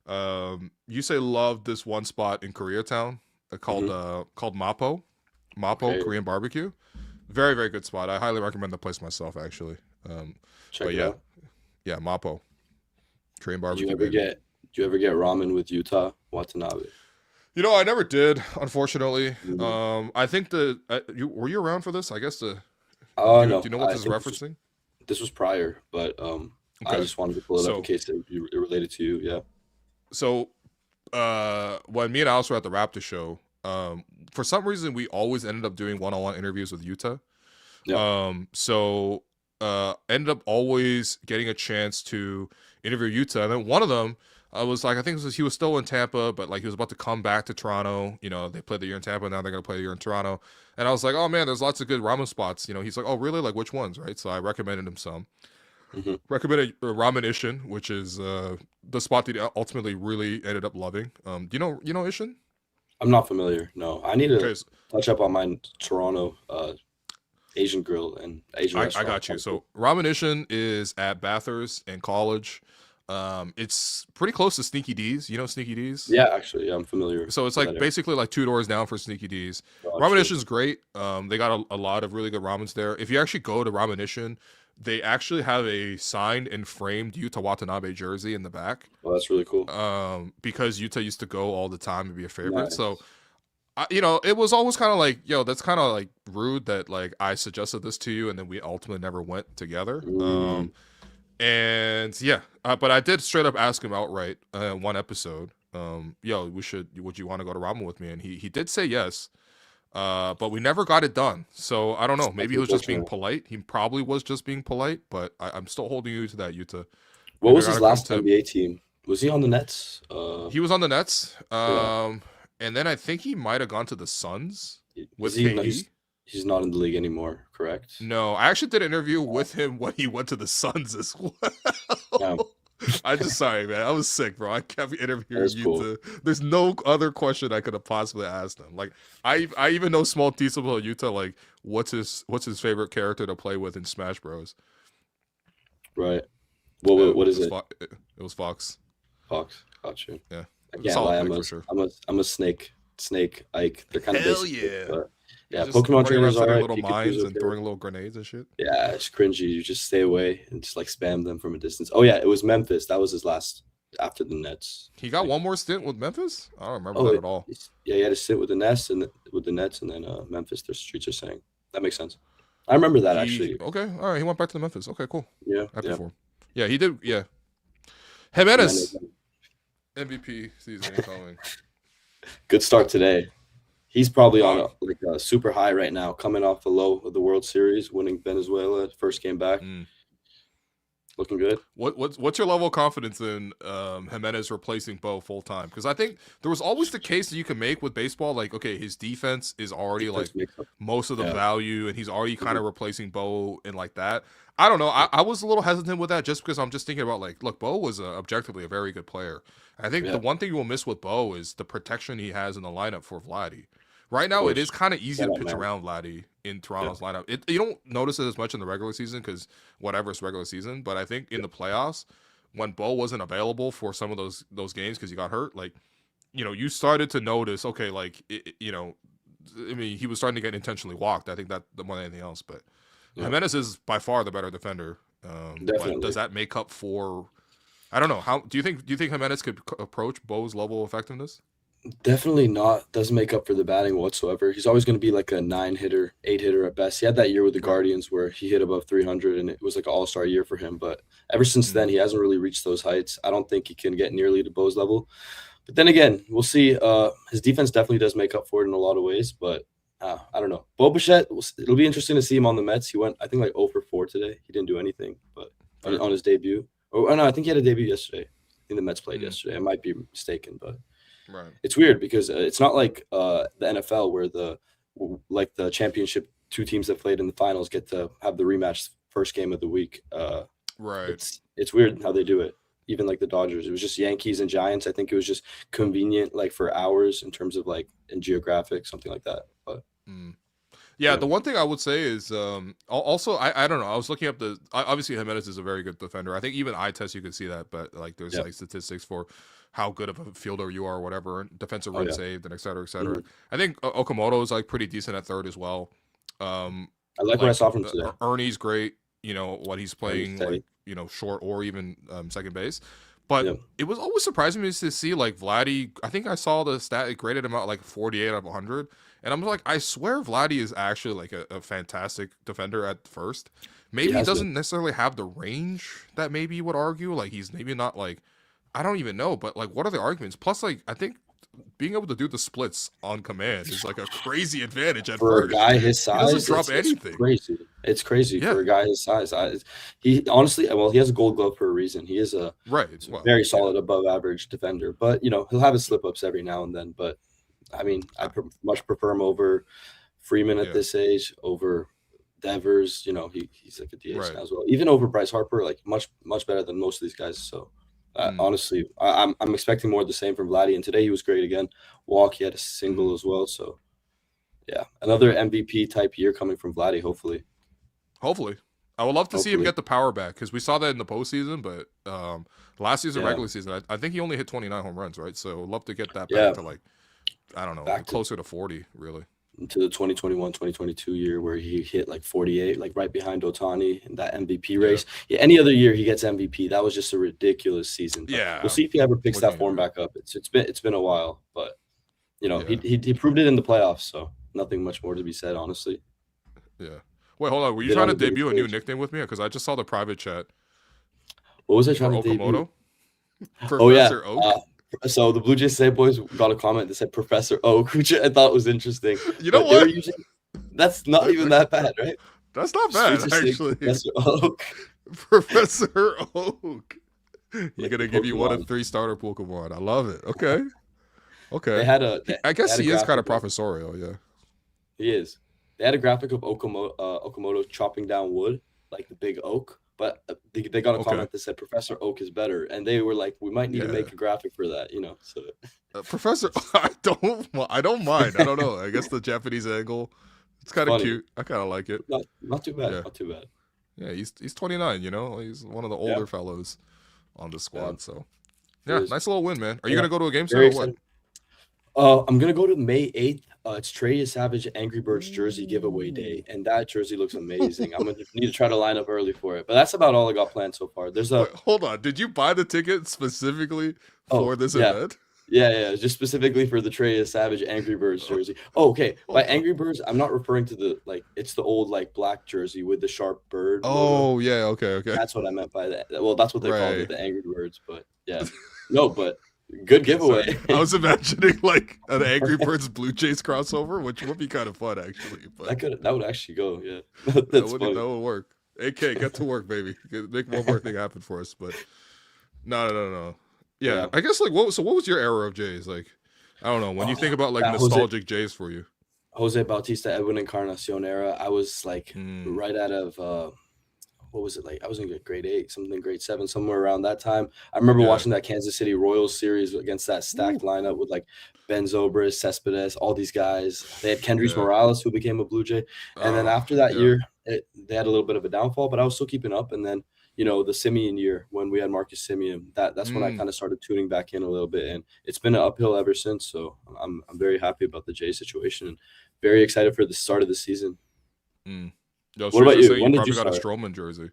love this one spot in Koreatown called Mapo Okay. Korean barbecue. Very, very good spot. I highly recommend the place myself, actually. Check but it out. Yeah, Mapo Korean Did barbecue. you ever get ramen with Utah Watanabe? You know, I never did, unfortunately. Mhm. I think were you around for this? I guess Oh, do no. you know what I this is think referencing? This was prior, but I Okay. just wanted to pull it up in So- case it related to you. Yeah. So, when me and Alice were at the Raptor show, for some reason we always ended up doing one-on-one interviews with Utah. Yeah. So ended up always getting a chance to interview Utah, and then one of them, I was like, I think he was still in Tampa, but like he was about to come back to Toronto. You know, they played the year in Tampa, now they're gonna play the year in Toronto. And I was like, oh man, there's lots of good ramen spots. You know, he's like, oh really? Like which ones, right? So I recommended him some. Mhm. Recommended Ramen Ishin, which is the spot that he ultimately really ended up loving. Do you know Ishin? I'm not familiar. No, I need to Okay, touch up on my Toronto Asian grill and Asian I restaurant. got you. So Ramen Ishin is at Bathurst in College. It's pretty close to Sneaky D's. You know Sneaky D's? Yeah, actually, I'm familiar. So it's with like that basically like 2 doors down for Sneaky D's. area. Ramen Gotcha. Ishin's great. They got a lot of really good ramens there. If you actually go to Ramen Ishin, they actually have a signed and framed Yuta Watanabe jersey in the back. Well, that's really cool. Because Yuta used to go all the time and be a favorite. Nice. So, it was always kind of like, yo, that's kind of like rude that like I suggested this to you and then we ultimately never went together. And yeah, but I did straight up ask him outright one episode, yo, would you want to go to ramen with me? And he did say yes. But we never got it done. So I don't know. Maybe he was just being polite. He probably was just being polite, but I'm still holding you to that, Yuta. What was his last to- NBA team? Was he on the Nets? He was on the Nets. Yeah. And then I think he might have gone to the Suns with Is he- KD. He's not in the league anymore, correct? No, I actually did an interview with him when he went to the Suns as well. Yeah. Sorry, man. I was sick, bro. I kept interviewing That's you. cool. There's no other question I could have possibly asked him. Like, I even know small details about Utah. Like, what's his favorite character to play with in Smash Bros? Right. What is it? It was Fox. Fox. Got you. Yeah. I can't Solid lie. pick for sure. I'm a Snake Ike. They're kind of Hell basic, yeah. but yeah, Just Pokemon running around trainers setting are little mines and throwing little grenades and shit. Yeah, it's cringy. You just stay away and just like spam them from a distance. Oh yeah, it was Memphis. That was his last after the Nets. He got one more stint with Memphis. I don't remember Oh, that at all. Yeah, he had to sit with the Nets and then Memphis. Their streets are saying that makes sense. I remember that actually. Okay, all right. He went back to the Memphis. Okay, cool. Yeah, Happy yeah. for him. Yeah, he did. Yeah. Jimenez MVP season incoming. Good start today. He's probably on a super high right now, coming off the low of the World Series, winning Venezuela first game back. Looking good. What's your level of confidence in Jimenez replacing Bo full time? Because I think there was always the case that you can make with baseball, like, okay, his defense is already like most of the value, and he's already kind of replacing Bo and like that. I don't know. I was a little hesitant with that just because I'm just thinking about like, look, Bo was objectively a very good player. I think the one thing you will miss with Bo is the protection he has in the lineup for Vladdy. Right now, it is kind of easy to pitch around Vladdy in Toronto's lineup. You don't notice it as much in the regular season because whatever, it's regular season. But I think in the playoffs, when Bo wasn't available for some of those games because he got hurt, like, you started to notice, okay, like, I mean, he was starting to get intentionally walked. I think that more than anything else. But Jimenez is by far the better defender Definitely. But does that make up for? I don't know. How do you think Jimenez could approach Bo's level of effectiveness? Definitely not. Doesn't make up for the batting whatsoever. He's always going to be like a 9-hitter, 8-hitter at best. He had that year with the Guardians where he hit above 300, and it was like an all-star year for him. But ever since then, he hasn't really reached those heights. I don't think he can get nearly to Bo's level. But then again, we'll see. His defense definitely does make up for it in a lot of ways. But I don't know. Bo Bichette, it'll be interesting to see him on the Mets. He went, I think, like 0 for 4 today. He didn't do anything, but on his debut. Oh, no, I think he had a debut yesterday. I think the Mets played yesterday. I might be mistaken, but. Right. It's weird because it's not like the NFL where the championship 2 teams that played in the finals get to have the rematch first game of the week. Right. It's weird how they do it. Even like the Dodgers, it was just Yankees and Giants. I think it was just convenient, like for hours in terms of like in geographic, something like that. But yeah, the one thing I would say is also I don't know. I was looking up obviously Jimenez is a very good defender. I think even eye test you could see that, but like there's like statistics for how good of a fielder you are, or whatever, defensive run saved, and et cetera, et cetera. I think Okamoto is like pretty decent at third as well. I like what I saw from today. Ernie's great, what he's playing, like, short or even second base. But it was always surprising me to see like Vladdy. I think I saw the stat, it graded him out like 48 out of 100. And I'm like, I swear Vladdy is actually like a fantastic defender at first. Maybe he doesn't necessarily have the range that maybe you would argue. Like he's maybe not like, I don't even know, but like, what are the arguments? Plus, like, I think being able to do the splits on command is like a crazy advantage at for first. A guy his size. He doesn't drop anything. Crazy. It's crazy for a guy his size. He honestly, he has a Gold Glove for a reason. He is a very solid, above average defender. But he'll have his slip ups every now and then. But I mean, I much prefer him over Freeman at this age, over Devers. He's like a DH now as well. Even over Bryce Harper, like much better than most of these guys. So. Honestly, I'm expecting more of the same from Vladdy, and today he was great again. He had a single as well, so yeah, another MVP type year coming from Vladdy. Hopefully, I would love to see him get the power back because we saw that in the postseason, but last season, regular season, I think he only hit 29 home runs, right? So I'd love to get that back to like, I don't know, like closer to 40, really. To the 2021-2022 year where he hit like 48, like right behind Ohtani in that MVP race. Yeah, any other year he gets MVP. That was just a ridiculous season. But we'll see if he ever picks that form back up. It's been a while, but he proved it in the playoffs, so nothing much more to be said, honestly. Yeah. Wait, hold on. Were you trying to debut a new nickname with me? Because I just saw the private chat. What was I trying to Okamoto? debut? Professor Oak. So the Blue Jays boys got a comment that said Professor Oak, which I thought was interesting. You know what? That's not even that bad, right? That's not bad, actually. Professor Oak. Professor Oak. You're gonna give you one of 3 starter Pokemon. I love it. Okay. I guess he is kind of professorial, yeah. He is. They had a graphic of Okamoto chopping down wood, like the big oak. But they got a comment that said Professor Oak is better, and they were like, "We might need to make a graphic for that," So Professor, I don't mind. I don't know. I guess the Japanese angle, it's kind of cute. I kind of like it. Not too bad. Not too bad. Yeah, he's 29. He's one of the older fellows on the squad. So nice little win, man. Are you gonna go to a game soon or what? I'm gonna go to May 8th. It's Trey Savage Angry Birds jersey giveaway day, and that jersey looks amazing. I'm gonna need to try to line up early for it, but that's about all I got planned so far. Wait, hold on. Did you buy the ticket specifically for this event? Yeah, just specifically for the Trey Savage Angry Birds jersey. Oh, okay. By Angry Birds, I'm not referring to it's the old like black jersey with the sharp bird. Oh, yeah, okay. That's what I meant by that. Well, that's what they called it, the Angry Birds, but yeah. No, but good giveaway. I was imagining like an Angry Birds Blue Jays crossover, which would be kind of fun actually. But that would actually go, yeah. That would work. AK, get to work, baby. Make one more thing happen for us. But no. Yeah, I guess like what was your era of Jays? Like, I don't know. When you think about like nostalgic Jays for you. Jose Bautista, Edwin Encarnacion era, I was like right out of what was it like? I was in grade 8, grade 7, somewhere around that time. I remember watching that Kansas City Royals series against that stacked lineup with like Ben Zobrist, Cespedes, all these guys. They had Kendrys Morales, who became a Blue Jay. And then after that year, they had a little bit of a downfall, but I was still keeping up. And then, the Semien year when we had Marcus Semien, that's when I kind of started tuning back in a little bit. And it's been an uphill ever since. So I'm very happy about the Jay situation and very excited for the start of the season. Yo, what about you? When did you probably got a Stroman jersey?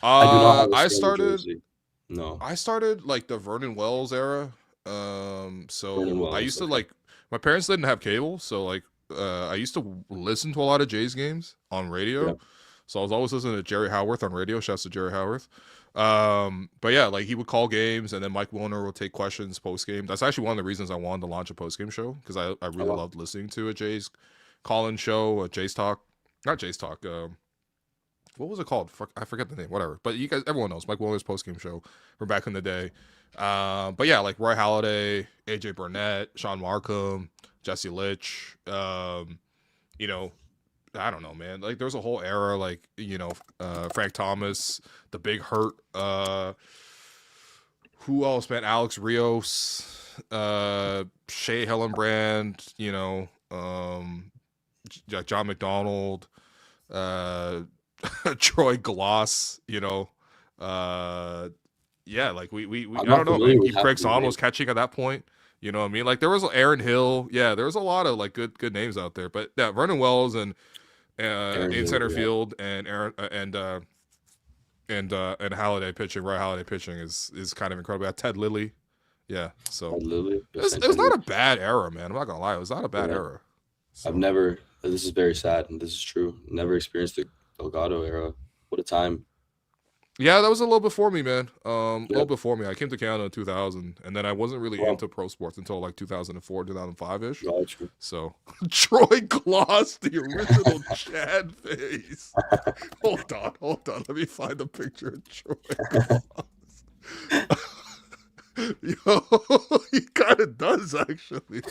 I do not have a I Stanley started jersey. No, I started like the Vernon Wells era. Vernon So I Wells, used to okay. like my parents didn't have cable, so like I used to listen to a lot of Jays games on radio. Yeah. So I was always listening to Jerry Howarth on radio. Shouts to Jerry Howarth. But yeah, like he would call games, and then Mike Wilner would take questions post game. That's actually one of the reasons I wanted to launch a post game show, because I really wow. loved listening to a Jays call-in show, a Jays talk, not Jays talk. What was it called? I forget the name. Whatever. But you guys, everyone knows Mike Wilner's post game show from back in the day. But yeah, like Roy Halladay, AJ Burnett, Sean Markham, Jesse Litch. You know, I don't know, man. Like there's a whole era, like, you know, Frank Thomas, the Big Hurt. Who else, man? Alex Rios, Shea Hillenbrand, you know, John McDonald, Troy Gloss, you know. Yeah, like we I I'm don't not know, familiar man. with Keith half Craig these Son was names. catching at that point. You know what I mean? Like there was Aaron Hill. Yeah, there was a lot of like good names out there. But yeah, Vernon Wells and Aaron in Hill, center yeah. field, and Aaron and Halladay pitching, Roy Halladay pitching is kind of incredible. Ted Lilly. Yeah, so Ted Lilly. it was not a bad era, man. I'm not gonna lie, it was not a bad Yeah. era. So, I've never. This is very sad, and this is true. Never experienced the Delgado era. What a time! yeah, that was a little before me, man. A Yep. little before me. I came to Canada in 2000, and then I wasn't really Wow. into pro sports until like 2004, 2005 ish. Gotcha. So Troy Gloss, the original Chad face. Hold on. Let me find a picture of Troy Gloss. Yo, he kind of does actually.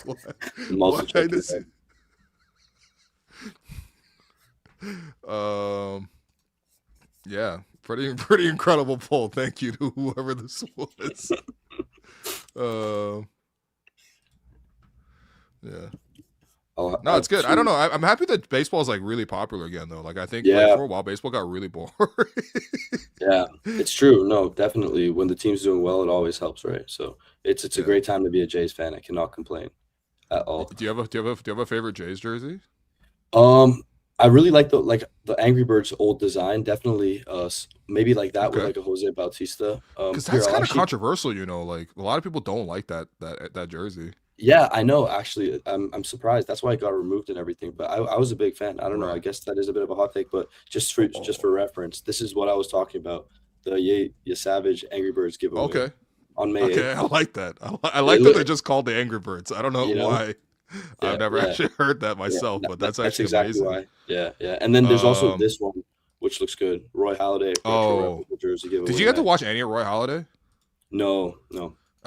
Muscle Why check does it yeah, pretty incredible poll. Thank you to whoever this was. Yeah. I'll No, it's have good. I don't to- know. I'm happy that baseball is like really popular again, though. Like I think Yeah. like, for a while baseball got really boring. Yeah, it's true. No, definitely. When the team's doing well, it always helps, right? So it's a Yeah. great time to be a Jays fan. I cannot complain at all. Do you have a favorite Jays jersey? I really like the Angry Birds old design. Definitely, maybe like that with Okay. like a Jose Bautista. Because Here, that's I'll kind of actually- controversial, you know. Like a lot of people don't like that jersey. Yeah, I know. Actually, I'm surprised. That's why it got removed and everything. But I was a big fan. I don't know. I Right. guess that is a bit of a hot take, but just for reference, this is what I was talking about. The Ye Savage Angry Birds giveaway Okay. on May Okay, 8th. I like that. I like that look- they're just called the Angry Birds. I don't know You know? why. Yeah, I've never yeah. actually heard that myself, Yeah, but that's actually exactly amazing. why. Yeah, yeah. And then there's also Um, this one, which looks good. Roy Halladay retro Oh. replica jersey giveaway. Did you get to night. watch any of Roy Halladay? No,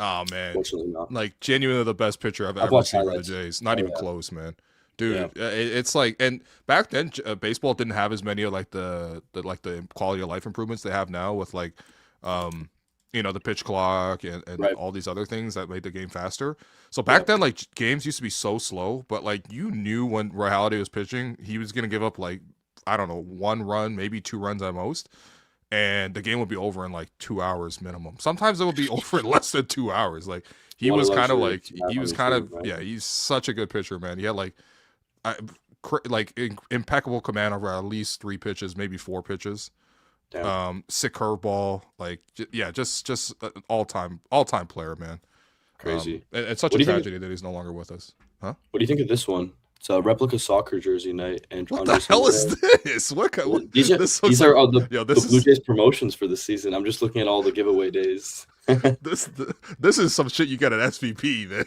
Oh man, fortunately not. like genuinely the best pitcher I've I've ever watched seen for the highlights. Jays. Not Oh, even yeah. close, man. Dude, it's like, and back then baseball didn't have as many of like the quality of life improvements they have now with like, you know, the pitch clock and Right. all these other things that made the game faster. So back then, like games used to be so slow, but like you knew when Roy Halladay was pitching, he was gonna give up like, I don't know, 1 run, maybe 2 runs at most. And the game would be over in like 2 hours minimum. Sometimes it would be over in less than 2 hours. Like he What a was kind of luxury like, to have he on was your kind team, of, right? yeah, he's such a good pitcher, man. He had like, impeccable command over at least 3 pitches, maybe 4 pitches. Damn. Sick curveball, like just all time player, man. Crazy. And it's such What a do you think- tragedy that he's no longer with us. Huh? What do you think of this one? It's a replica soccer jersey night. And What the hell is this? What? These are this looks these are like- all the Yo, this Blue is Jays promotions for the season. I'm just looking at all the giveaway days. this is some shit you get at SVP, man.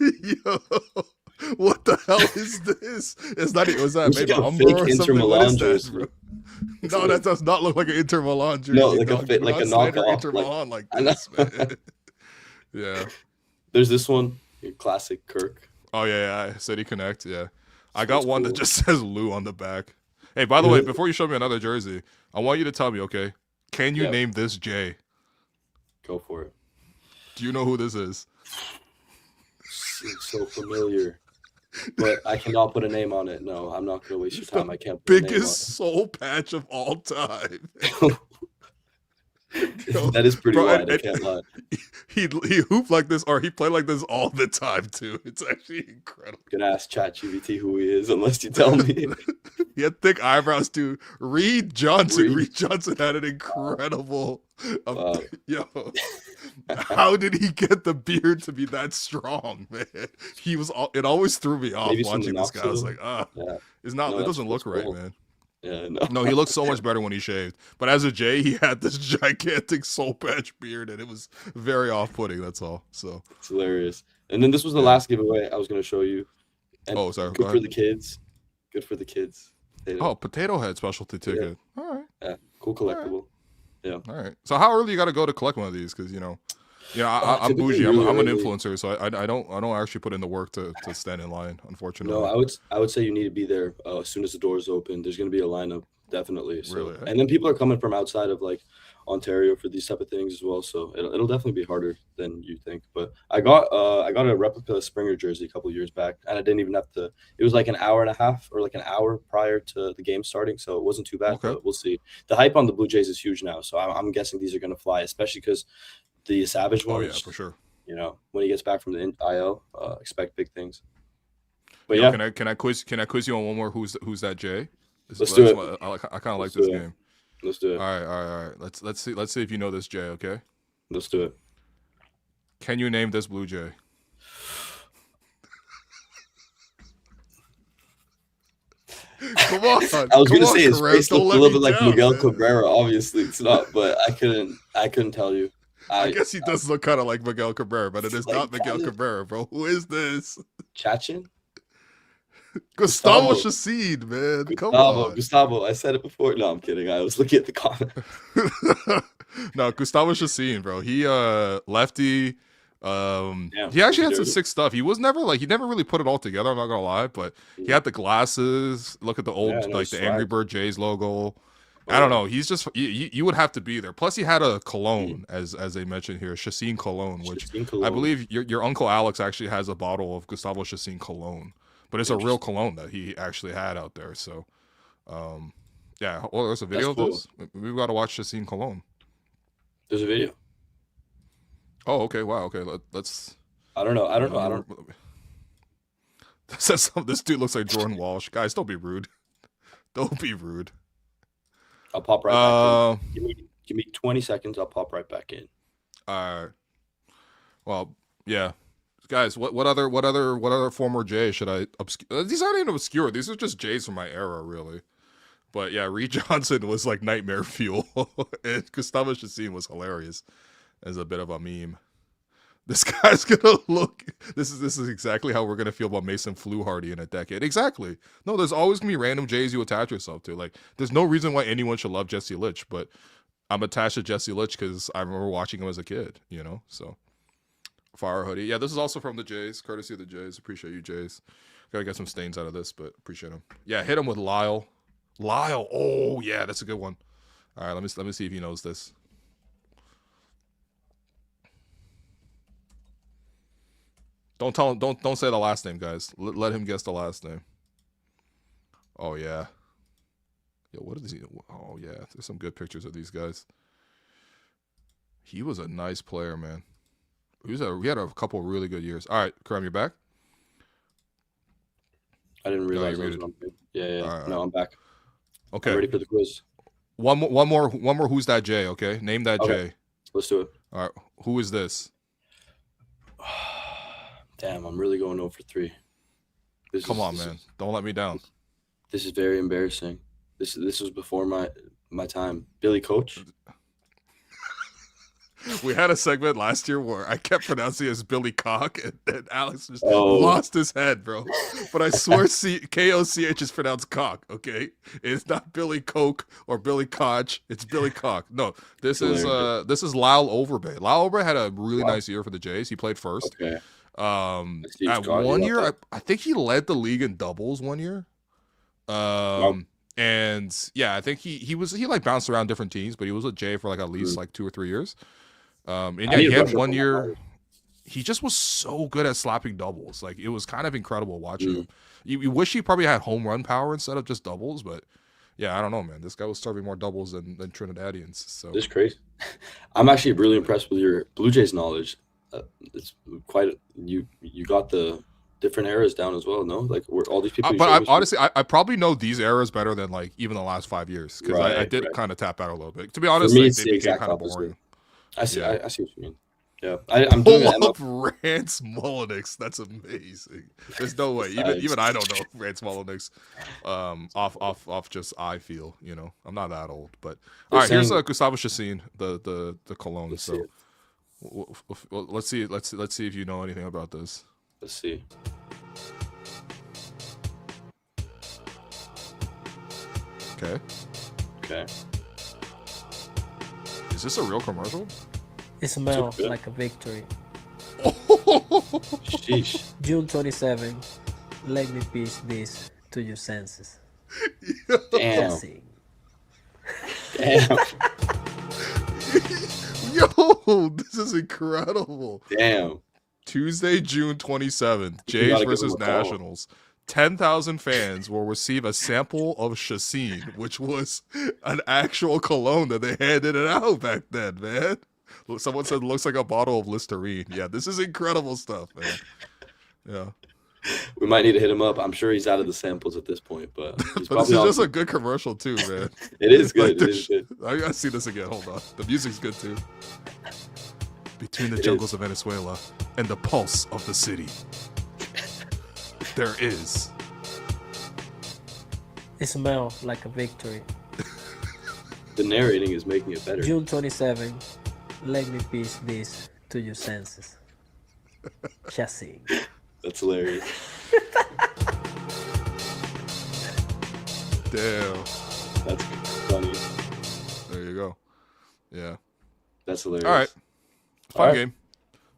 Yo, what the hell is this? It's not. Was that Looks maybe like a Umbro fake or Inter something? What Milan is that, jersey. bro? No, that does not look like an Inter Milan jersey. No, like a dog. fit- Do like not a slander knockoff, Inter like- Milan like I know. this, man. Yeah. There's this one, your classic Kirk. Oh yeah. City Connect. Yeah. I got That's one that cool. just says Lou on the back. Hey, by the way, before you show me another jersey, I want you to tell me, okay? Can you Yeah. name this Jay? Go for it. Do you know who this is? Seems so familiar, but I cannot put a name on it. No, I'm not gonna waste your time. I can't. Put Biggest soul patch of all time. A name on it. Yo, That is pretty bro, wide. I can't lie. he hooped like this, or he played like this all the time too. It's actually incredible. Gonna ask ChatGPT who he is unless you tell me. He had thick eyebrows too. Reed Johnson. Reed. Reed Johnson had an incredible. Wow. Yo, how did he get the beard to be that strong, man? He was. It always threw me off Maybe some watching this guy. I was like, Yeah. it's not. No, it that's doesn't look right, cool. man. Yeah, No, he looked so much better when he shaved. But as a J, he had this gigantic soul patch beard, and it was very off-putting. That's all. So It's hilarious. And then this was the last giveaway I was going to show you. And Oh, sorry, go Good for ahead. the kids. Good for the kids. Oh, Potato Head specialty ticket. All right, Yeah. Cool collectible. all right. So how early you got to go to collect one of these? Because I'm Typically bougie. really I'm an early. influencer, so I don't actually put in the work to stand in line. Unfortunately. No, I would say you need to be there as soon as the doors open. There's going to be a lineup, definitely. So, Really? and then people are coming from outside of like Ontario for these type of things as well. So it'll definitely be harder than you think. But I got a replica Springer jersey a couple years back, and I didn't even have to. It was like an hour and a half or like an hour prior to the game starting, so it wasn't too bad. Okay. But we'll see. The hype on the Blue Jays is huge now, so I'm guessing these are going to fly, especially because the Savage Oh ones. yeah, for sure. When he gets back from the IL, expect big things. But Yo, yeah, can I quiz you on one more? Who's that Jay? Let's do it. I kind of like Let's this do it. game. let's do it. All right. Let's see if you know this Jay. Okay. Let's do it. Can you name this Blue Jay? Come on. I was gonna say his Carrera, face don't looked let a little me bit like down, Miguel man. Cabrera. Obviously, it's not, but I couldn't tell you. I guess he does look kind of like Miguel Cabrera, but it is Like, not Miguel kinda- Cabrera, bro. Who is this? Chachin? Gustavo Gustavo. Chassid, man. Come Gustavo. on. Gustavo. I said it before. No, I'm kidding. I was looking at the comment. No, Gustavo Chassin, bro. He lefty. Yeah, He actually had dirty. some sick stuff. He was never he never really put it all together. I'm not gonna lie, but he had the glasses. Look at the old Yeah, I know, like the swag. Angry Bird Jays logo. I don't know. He's just you would have to be there. Plus, he had a cologne, as they mentioned here, Chassin cologne, which Chassin I cologne. believe your uncle Alex actually has a bottle of Gustavo Chassin cologne, but it's a real cologne that he actually had out there. So, yeah. Well, there's a video of cool. this. We've got to watch Chassin cologne. There's a video. Oh, okay. Wow. Okay. Let's. I don't know. Says this dude looks like Jordan Walsh. Guys, don't be rude. Don't be rude. I'll pop right back in. Give me 20 seconds. I'll pop right back in. Well, yeah, guys. What other former J should I obscure? These aren't even obscure. These are just J's from my era, really. But yeah, Reed Johnson was like nightmare fuel, and Gustavo Chassin was hilarious as a bit of a meme. This guy's gonna look. This is exactly how we're gonna feel about Mason Fluharty in a decade. Exactly. No, there's always gonna be random J's you attach yourself to. Like, there's no reason why anyone should love Jesse Litch, but I'm attached to Jesse Litch because I remember watching him as a kid. So fire hoodie. Yeah, this is also from the Jays, courtesy of the Jays. Appreciate you, Jays. Gotta get some stains out of this, but appreciate him. Yeah, hit him with Lyle. Lyle. Oh yeah, that's a good one. All right, let me see if he knows this. Don't tell him. Don't say the last name, guys. Let him guess the last name. Oh yeah. Yo, what is he? Oh yeah, there's some good pictures of these guys. He was a nice player, man. He had a couple of really good years. All right, Karam, you're back. I didn't realize you're I was muted. on. Yeah. All right. No, I'm back. Okay. I'm ready for the quiz. One more. Who's that J? Okay, name that Okay. J. Let's do it. All right. Who is this? Damn, I'm really going 0 for 3. Come on, man. Don't let me down. This is very embarrassing. This was before my time. Billy Coach. We had a segment last year where I kept pronouncing it as Billy Cock, and Alex just Oh. lost his head, bro. But I swear Koch is pronounced cock, okay? It's not Billy Coke or Billy Koch. It's Billy Cock. No, this is Lyle Overbay. Lyle Overbay had a really nice year for the Jays. He played first. Okay. see At Scotty one out year, there. I think he led the league in doubles one year. And yeah, I think he like bounced around different teams, but he was with Jay for like at least like 2 or 3 years. And yeah, he had one year. He just was so good at slapping doubles. Like, it was kind of incredible watching him. You wish he probably had home run power instead of just doubles, but yeah, I don't know, man. This guy was serving more doubles than Trinidadians. So This is crazy. I'm actually really impressed with your Blue Jays knowledge. It's quite you got the different eras down as well. No, like were all these people. but I, honestly, I probably know these eras better than like even the last 5 years because I did kind of tap out a little bit. To be honest, me, like, it's they the became exact kind of opposite. boring. I see. Yeah. I see what you mean. Yeah, I'm doing Pull it. up Rance Mullenix. That's amazing. There's no way. Even I don't know Rance Mullenix. Off just I feel. You know, I'm not that old. But all right, here's Gustavo Chassin, the cologne. So let's see if you know anything about this. Let's see. Okay. Okay. Is this a real commercial? It smells like a victory. Sheesh. June 27. Let me pitch this to your senses. Damn. Jesse. Damn. Yo, this is incredible. Damn. Tuesday, June 27th, Jays versus Nationals. 10,000 fans will receive a sample of Chassin, which was an actual cologne that they handed it out back then, man. Someone said it looks like a bottle of Listerine. Yeah, this is incredible stuff, man. Yeah. We might need to hit him up. I'm sure he's out of the samples at this point, but he's but this is just a good commercial too, man. It is good. Like it is good. I gotta see this again. Hold on. The music's good too. Between the jungles of Venezuela and the pulse of the city, there is. It smells like a victory. The narrating is making it better. June 27. Let me pitch this to your senses. Chassis. That's hilarious. Damn. That's funny. There you go. Yeah. That's hilarious. All right. Fun right. game.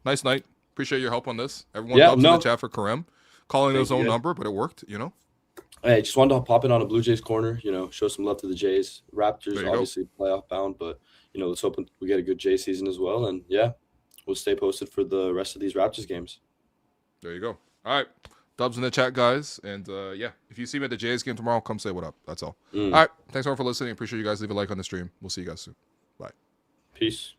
Nice night. Appreciate your help on this. Everyone dubs in the chat for Karem. Calling his own number, but it worked, you know? Hey, just wanted to pop in on a Blue Jays corner, you know, show some love to the Jays. Raptors, obviously playoff bound, but, you know, let's hope we get a good Jay season as well. And, yeah, we'll stay posted for the rest of these Raptors games. There you go. All right. Dubs in the chat, guys. And, yeah, if you see me at the Jays game tomorrow, come say what up. That's all. All right. Thanks, everyone, for listening. Appreciate you guys. Leave a like on the stream. We'll see you guys soon. Bye. Peace.